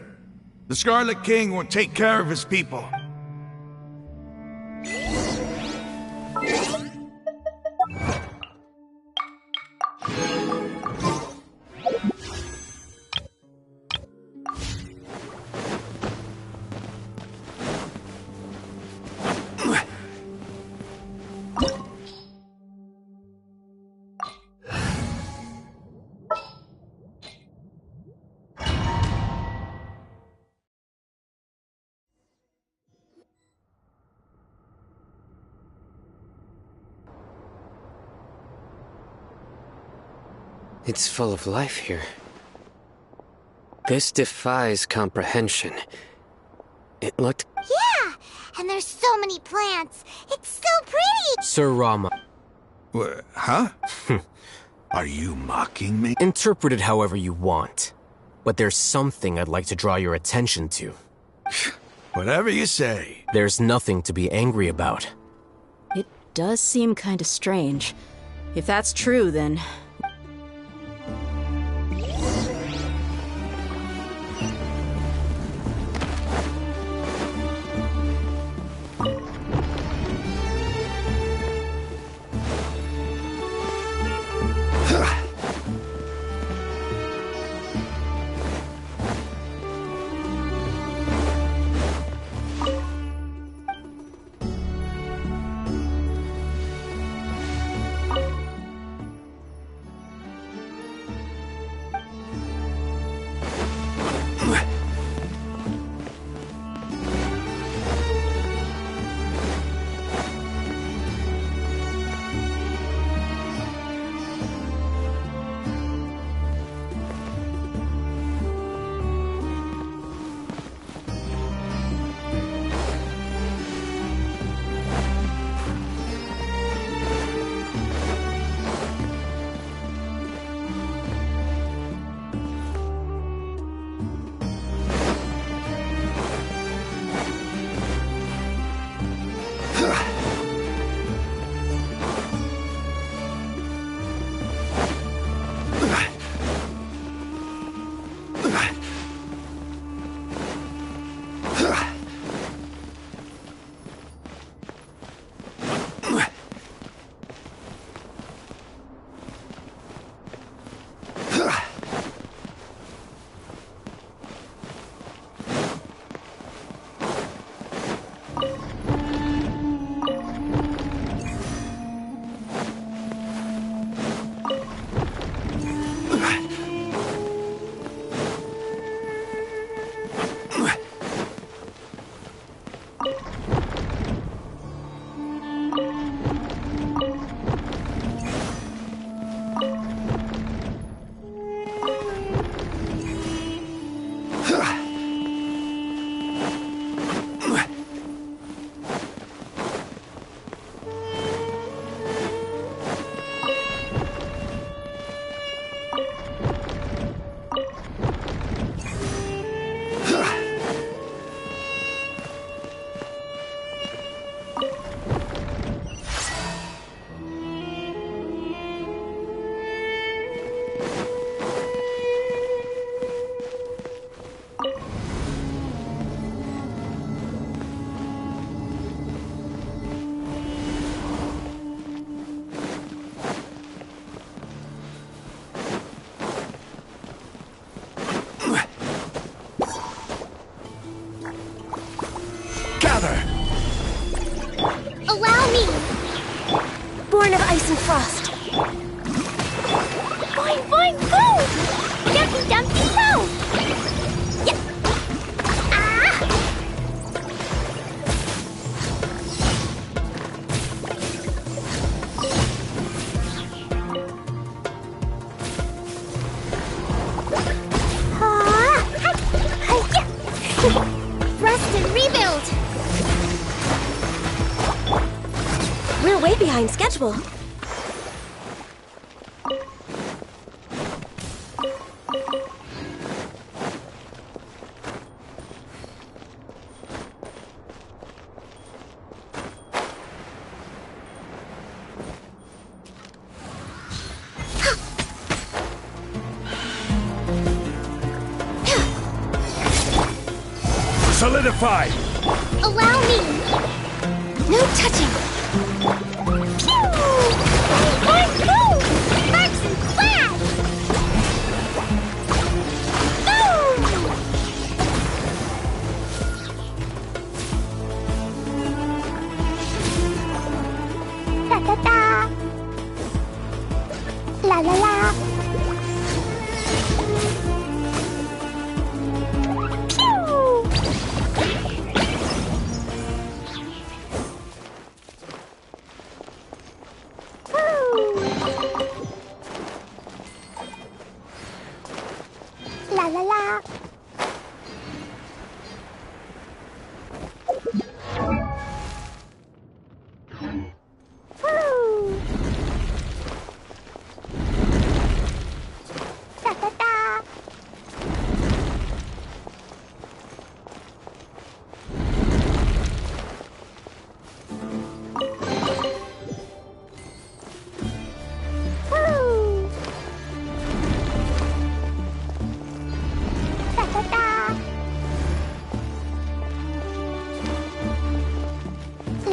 The Scarlet King will take care of his people. It's full of life here. This defies comprehension. It looked... Yeah, and there's so many plants. It's so pretty. Sir Rama. Huh? Are you mocking me? Interpret it however you want. But there's something I'd like to draw your attention to. Whatever you say. There's nothing to be angry about. It does seem kind of strange. If that's true, then... Allow me! Born of ice and frost. Boing, boing, boom! Dumpy, dumpy, boom! Yeah. Ah! Rest and rebuild! We're way behind schedule. Solidify! Allow me! No touching! Pew! Boing, boom! Sparks and flash! Boom! Da da da! La la la!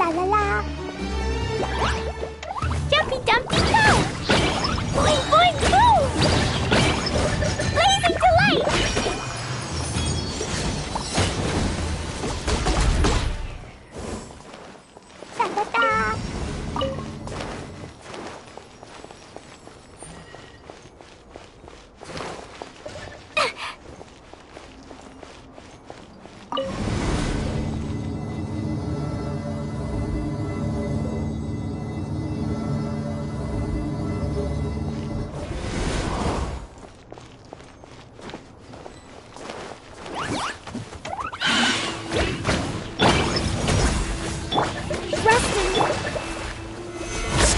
La la la. Jumpy dumpy go! Boing boing boom! Blazing delight! Da da da!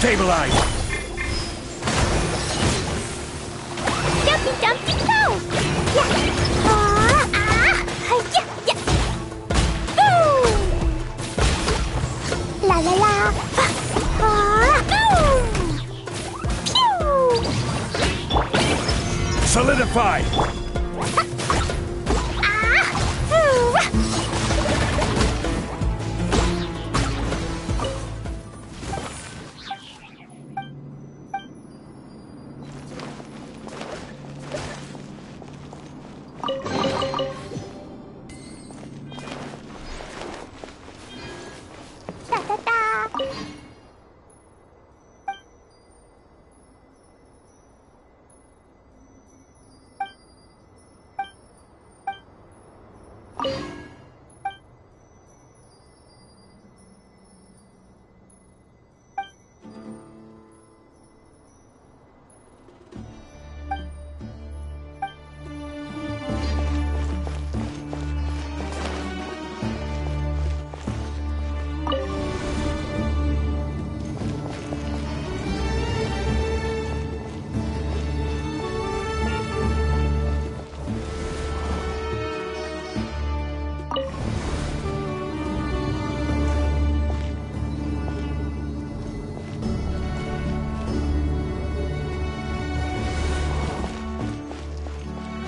Stabilize! Jumpy dumpy go! Yeah! Yeah! Yeah! Boom! La la la! Boom! Pew! Solidify! Da da da!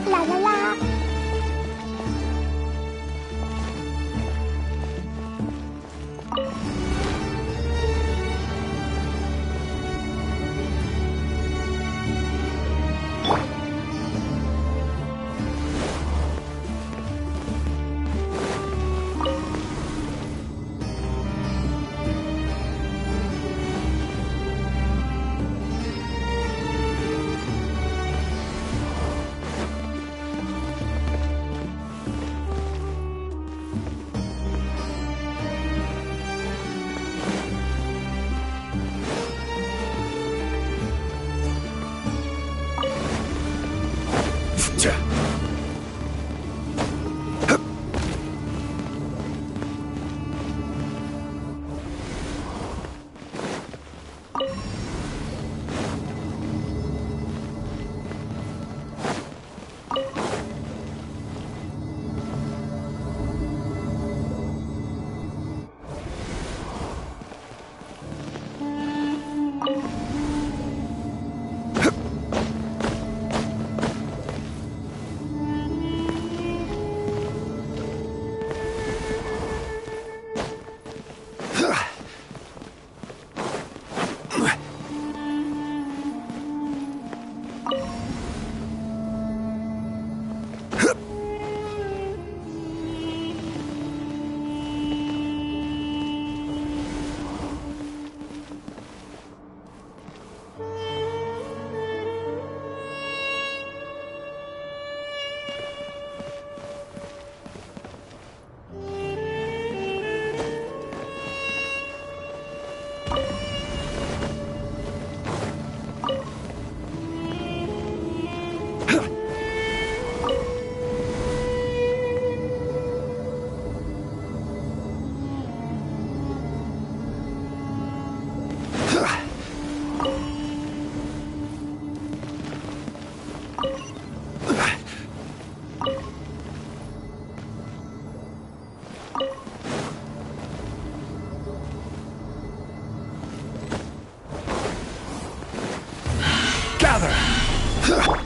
La la la!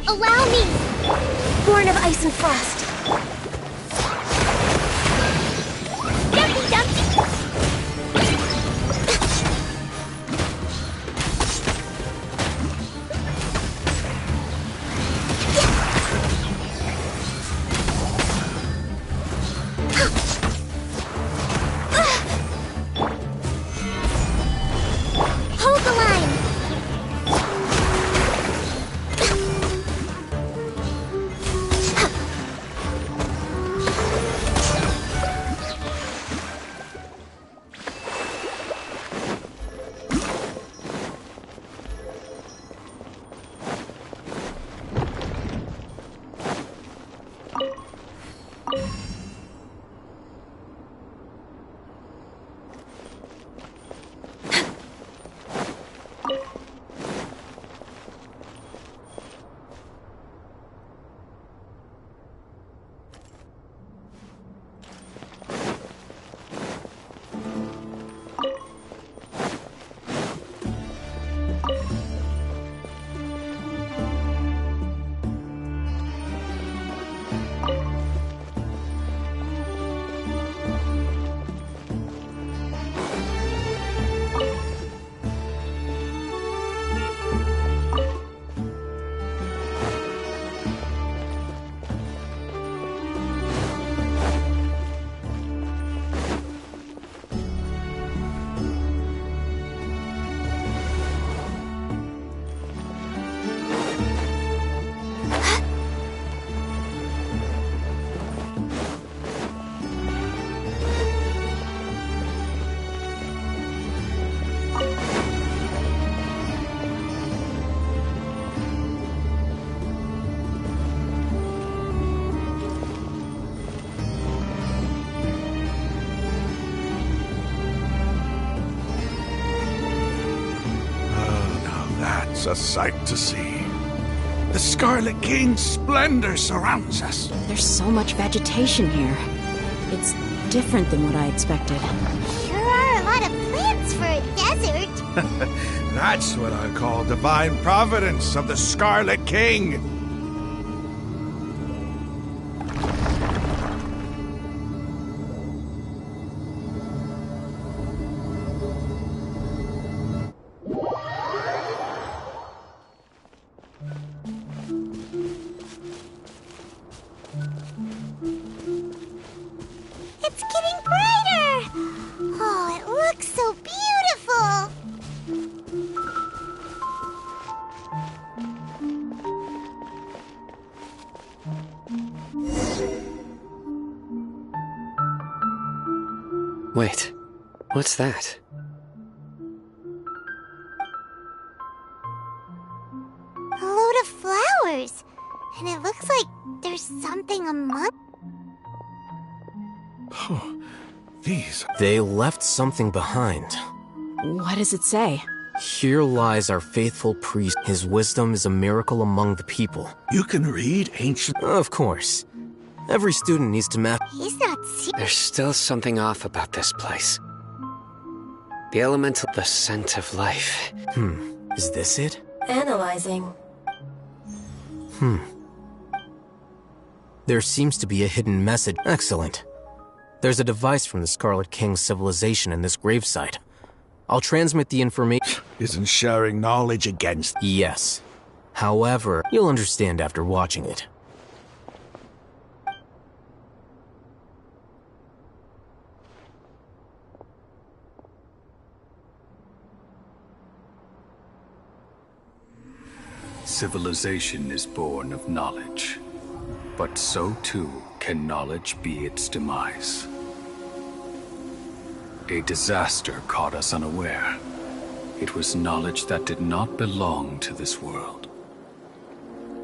Allow me! Born of ice and frost. Dumpy dumpy! It's a sight to see. The Scarlet King's splendor surrounds us. There's so much vegetation here. It's different than what I expected. Sure are a lot of plants for a desert. That's what I call divine providence of the Scarlet King. It's getting brighter! Oh, it looks so beautiful! Wait, what's that? A load of flowers. And it looks like there's something among... These... They left something behind. What does it say? Here lies our faithful priest. His wisdom is a miracle among the people. You can read ancient... Of course. Every student needs to map. He's not serious. There's still something off about this place. The elemental, the scent of life. Is this it? Analyzing. There seems to be a hidden message. Excellent. There's a device from the Scarlet King's civilization in this gravesite. I'll transmit the information. Isn't sharing knowledge against... Yes. However, you'll understand after watching it. Civilization is born of knowledge, but so too can knowledge be its demise. A disaster caught us unaware. It was knowledge that did not belong to this world.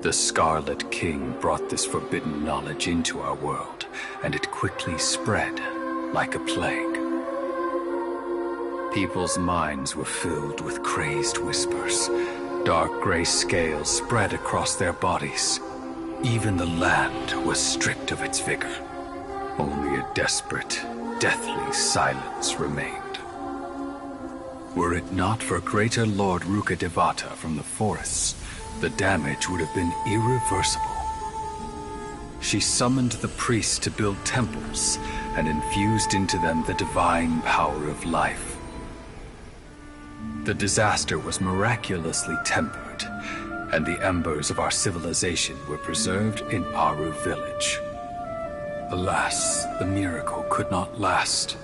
The Scarlet King brought this forbidden knowledge into our world, and it quickly spread like a plague. People's minds were filled with crazed whispers. Dark gray scales spread across their bodies. Even the land was stripped of its vigor. Only a desperate, deathly silence remained. Were it not for greater Lord Rukkhadevata from the forests, the damage would have been irreversible. She summoned the priests to build temples and infused into them the divine power of life. The disaster was miraculously tempered, and the embers of our civilization were preserved in Aru village. Alas, the miracle could not last.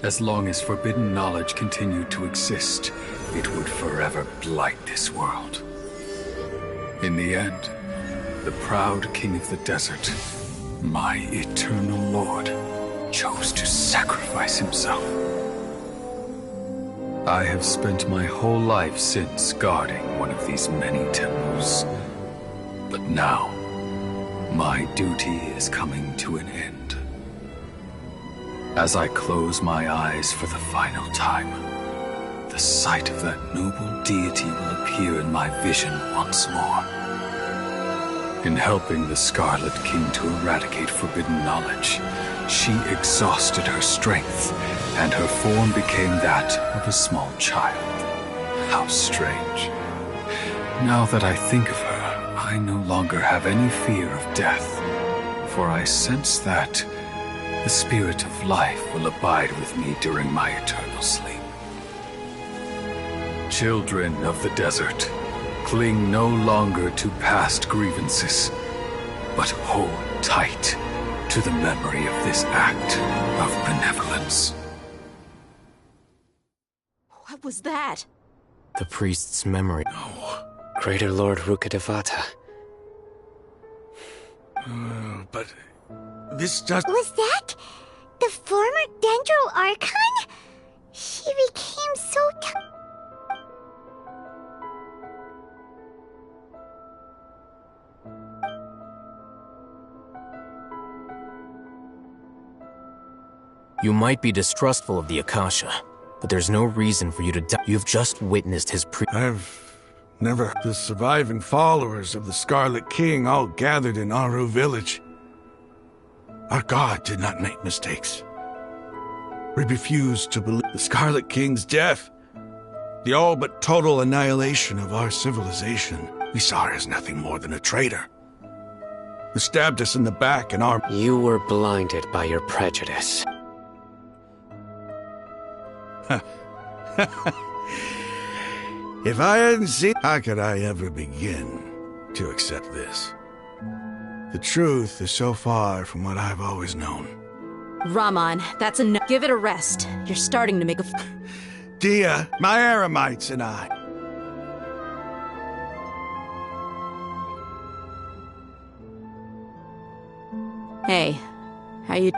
As long as forbidden knowledge continued to exist, it would forever blight this world. In the end, the proud king of the desert, my eternal lord, chose to sacrifice himself. I have spent my whole life since guarding one of these many temples. But now, my duty is coming to an end. As I close my eyes for the final time, the sight of that noble deity will appear in my vision once more. In helping the Scarlet King to eradicate forbidden knowledge, she exhausted her strength, and her form became that of a small child. How strange. Now that I think of her, I no longer have any fear of death, for I sense that the spirit of life will abide with me during my eternal sleep. Children of the desert, cling no longer to past grievances, but hold tight to the memory of this act of benevolence. What was that? The priest's memory. No. Greater Lord Rukkhadevata. But this does... Was that the former Dendro Archon? She became so You might be distrustful of the Akasha, but there's no reason for you to doubt. You've just witnessed his I've Never. The surviving followers of the Scarlet King all gathered in Aru village. Our god did not make mistakes. We refused to believe the Scarlet King's death, the all but total annihilation of our civilization. We saw her as nothing more than a traitor, who stabbed us in the back and our... You were blinded by your prejudice. If I hadn't seen, how could I ever begin to accept this? The truth is so far from what I've always known. Rahman, that's enough. Give it a rest. You're starting to make a... Dia, my Aramites and I. Hey, how you...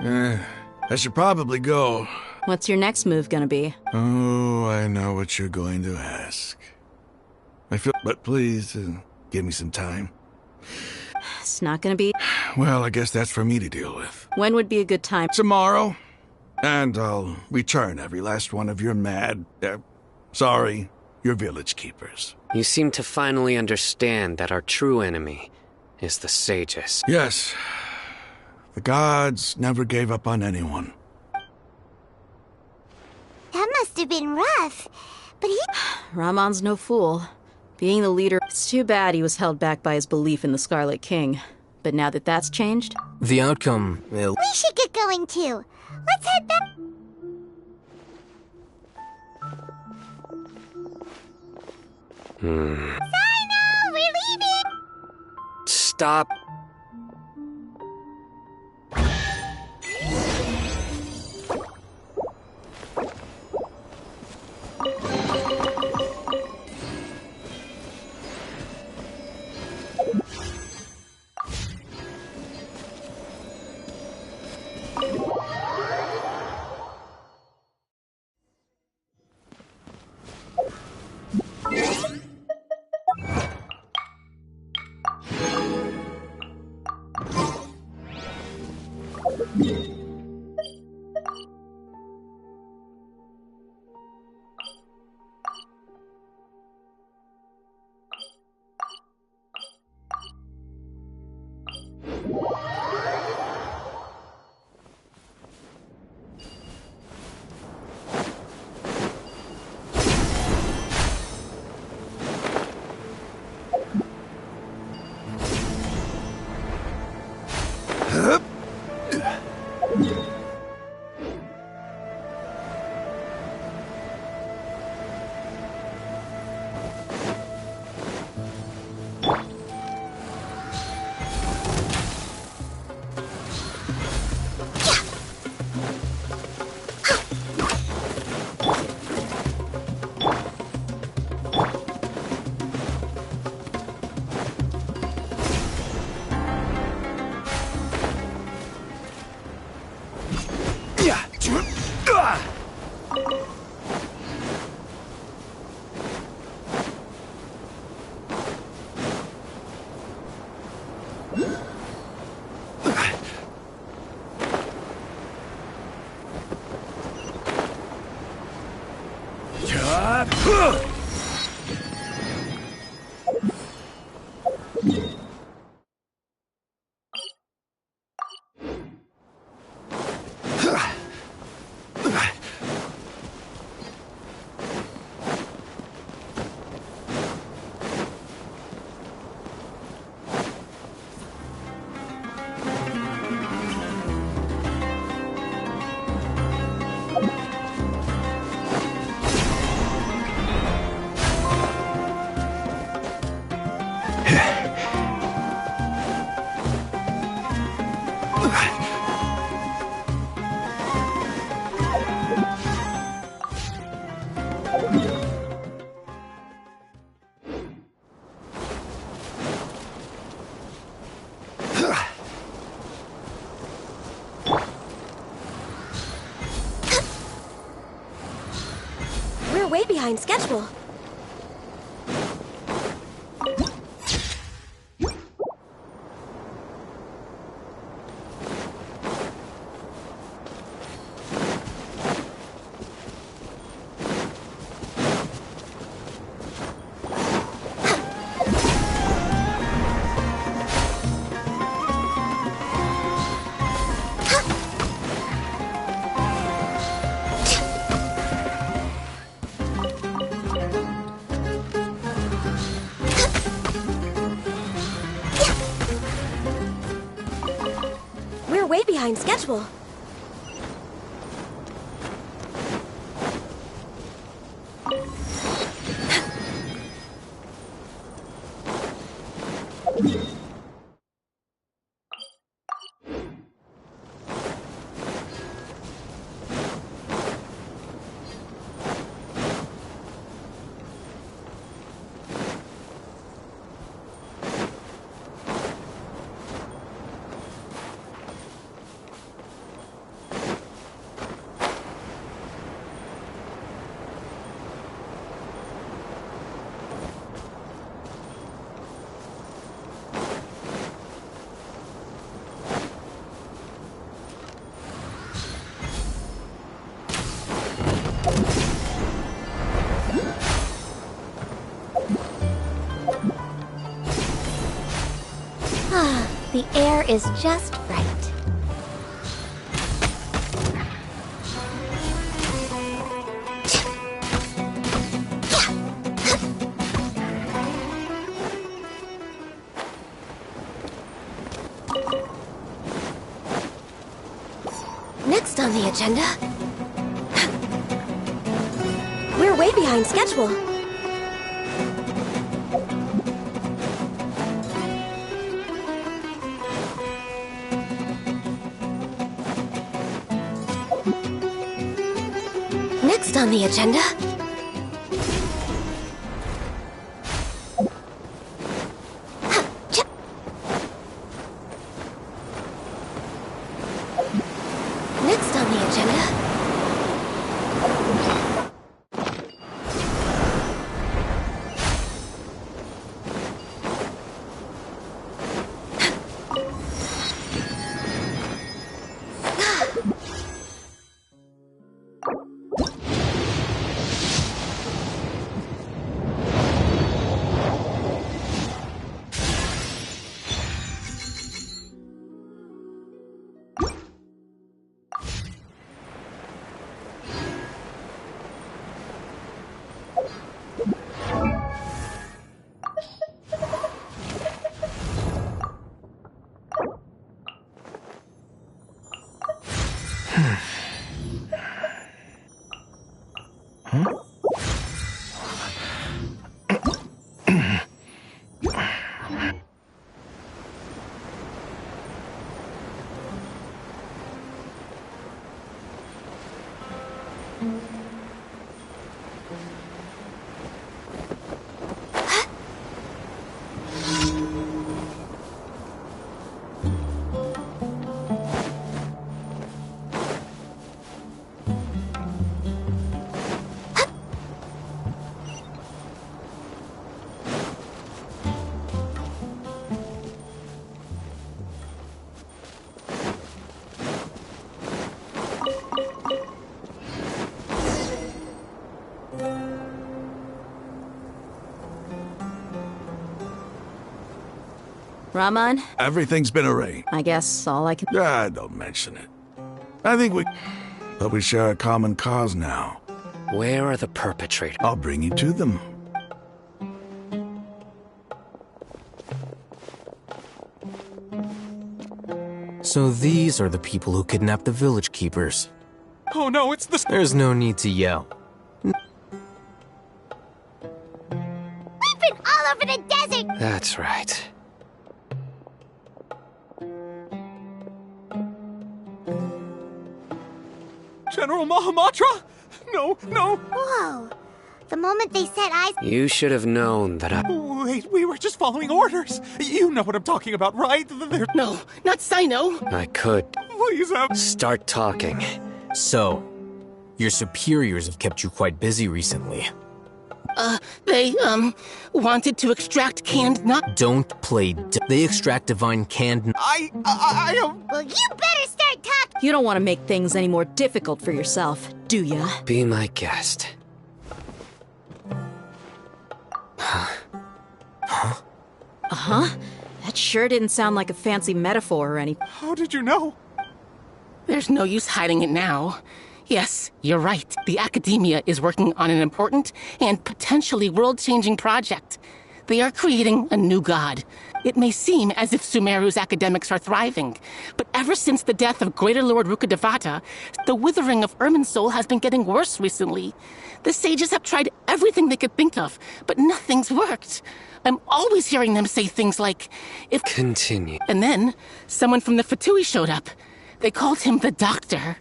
I should probably go. What's your next move gonna be? Oh, I know what you're going to ask. But please, give me some time. It's not gonna be... Well, I guess that's for me to deal with. When would be a good time? Tomorrow. And I'll return every last one of your your village keepers. You seem to finally understand that our true enemy is the sages. Yes. The gods never gave up on anyone. That must have been rough, but he... Rahman's no fool. Being the leader, it's too bad he was held back by his belief in the Scarlet King. But now that that's changed... The outcome... We should get going too. Let's head back... Sino, we're leaving! Stop. We're way behind schedule. behind schedule. The air is just right. Next on the agenda... We're way behind schedule. Next on the agenda... Next on the agenda... Raman? Everything's been arranged. I guess all I can... Ah, don't mention it. I think we... But we share a common cause now. Where are the perpetrators? I'll bring you to them. So these are the people who kidnapped the village keepers. Oh no, it's the... There's no need to yell. We've been all over the desert! That's right. General Mahamatra? No, no! Whoa. The moment they set eyes... You should have known that I... Wait, we were just following orders. You know what I'm talking about, right? No, not Sino. I could... Please, Start talking. So, your superiors have kept you quite busy recently. They, wanted to extract canned nut... Don't play They extract divine canned Well, you better start talking! You don't want to make things any more difficult for yourself, do ya? Be my guest. Uh-huh? That sure didn't sound like a fancy metaphor or anything. How did you know? There's no use hiding it now. Yes, you're right. The Academia is working on an important and potentially world-changing project. They are creating a new god. It may seem as if Sumeru's academics are thriving, but ever since the death of Greater Lord Rukkhadevata, the withering of Irminsul has been getting worse recently. The sages have tried everything they could think of, but nothing's worked. I'm always hearing them say things like, if... Continue. And then, someone from the Fatui showed up. They called him the Doctor.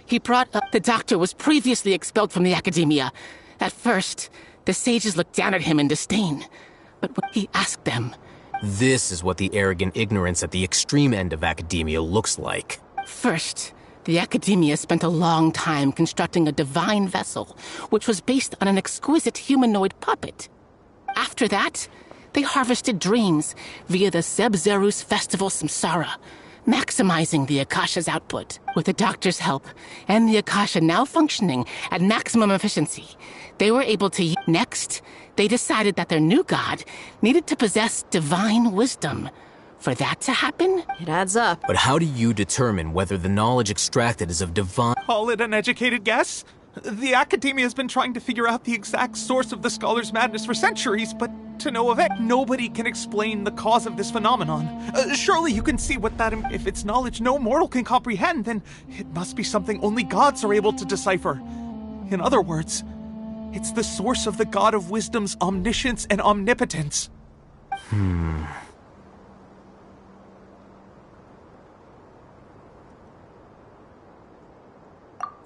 He brought up the Doctor was previously expelled from the Academia. At first, the sages looked down at him in disdain. But when he asked them... This is what the arrogant ignorance at the extreme end of academia looks like. First, the Academia spent a long time constructing a divine vessel, which was based on an exquisite humanoid puppet. After that, they harvested dreams via the Zeb-Zerus Festival Samsara, maximizing the Akasha's output. With the Doctor's help, and the Akasha now functioning at maximum efficiency, they were able to... Next, they decided that their new god needed to possess divine wisdom. For that to happen, it adds up. But how do you determine whether the knowledge extracted is of divine... Call it an educated guess? The Academia has been trying to figure out the exact source of the Scholar's madness for centuries, but to no effect. Nobody can explain the cause of this phenomenon. Surely you can see what that... If it's knowledge no mortal can comprehend, then it must be something only gods are able to decipher. In other words, it's the source of the God of Wisdom's omniscience and omnipotence.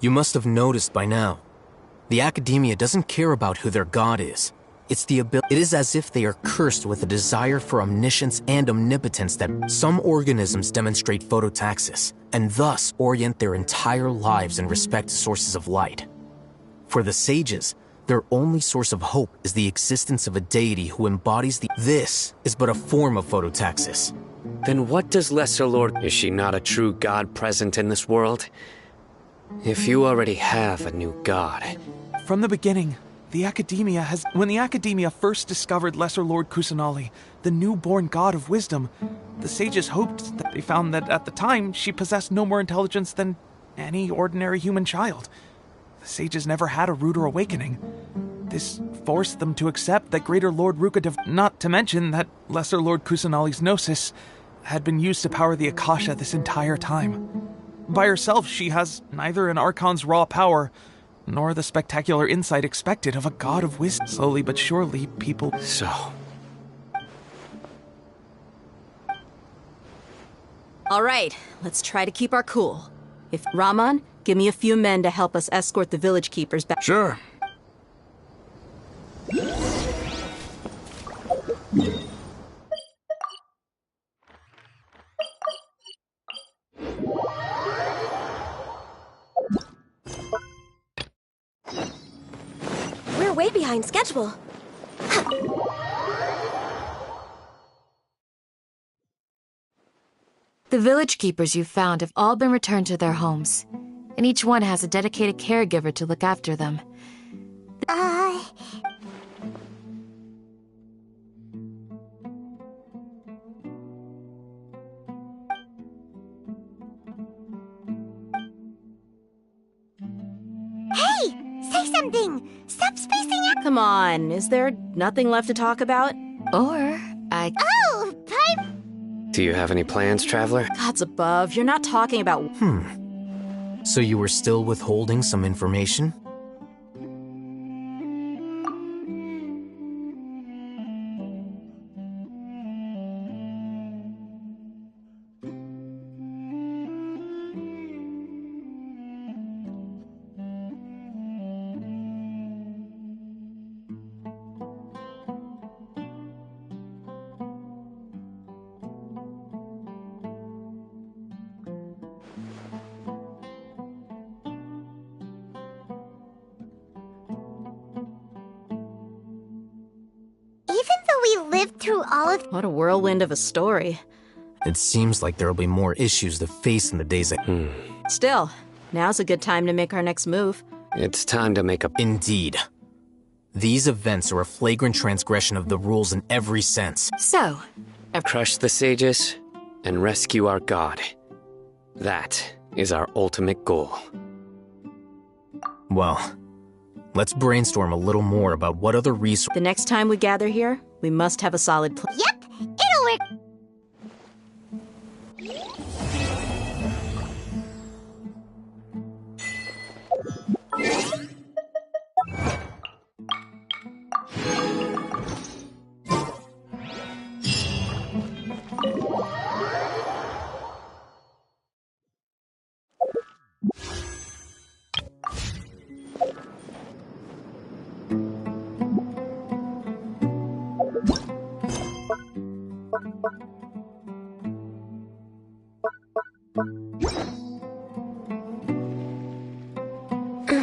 You must have noticed by now. The Academia doesn't care about who their god is. It is as if they are cursed with a desire for omniscience and omnipotence that some organisms demonstrate phototaxis, and thus orient their entire lives in respect to sources of light. For the sages, their only source of hope is the existence of a deity who embodies the... This is but a form of phototaxis. Then what does Lesser Lord... Is she not a true god present in this world? If you already have a new god... From the beginning, when the Academia first discovered Lesser Lord Kusanali, the newborn god of wisdom, the sages hoped that they found that at the time she possessed no more intelligence than any ordinary human child. The sages never had a ruder awakening. This forced them to accept that Greater Lord Rukkhadevata, not to mention that Lesser Lord Kusanali's gnosis, had been used to power the Akasha this entire time. By herself, she has neither an Archon's raw power, nor the spectacular insight expected of a god of wisdom. Slowly but surely, people... So... All right, let's try to keep our cool. If Rahman, give me a few men to help us escort the village keepers back. Sure. We're way behind schedule. The village keepers you've found have all been returned to their homes, and each one has a dedicated caregiver to look after them. Say something! Stop spacing out! Come on, is there nothing left to talk about? Or Oh, pipe! Do you have any plans, Traveler? Gods above, you're not talking about... So you were still withholding some information? What a whirlwind of a story. It seems like there'll be more issues to face in the days ahead. Still, now's a good time to make our next move. It's time to make a... Indeed. These events are a flagrant transgression of the rules in every sense. So, crush the sages and rescue our god. That is our ultimate goal. Well, let's brainstorm a little more about what other resources... The next time we gather here, We must have a solid plan. Yep,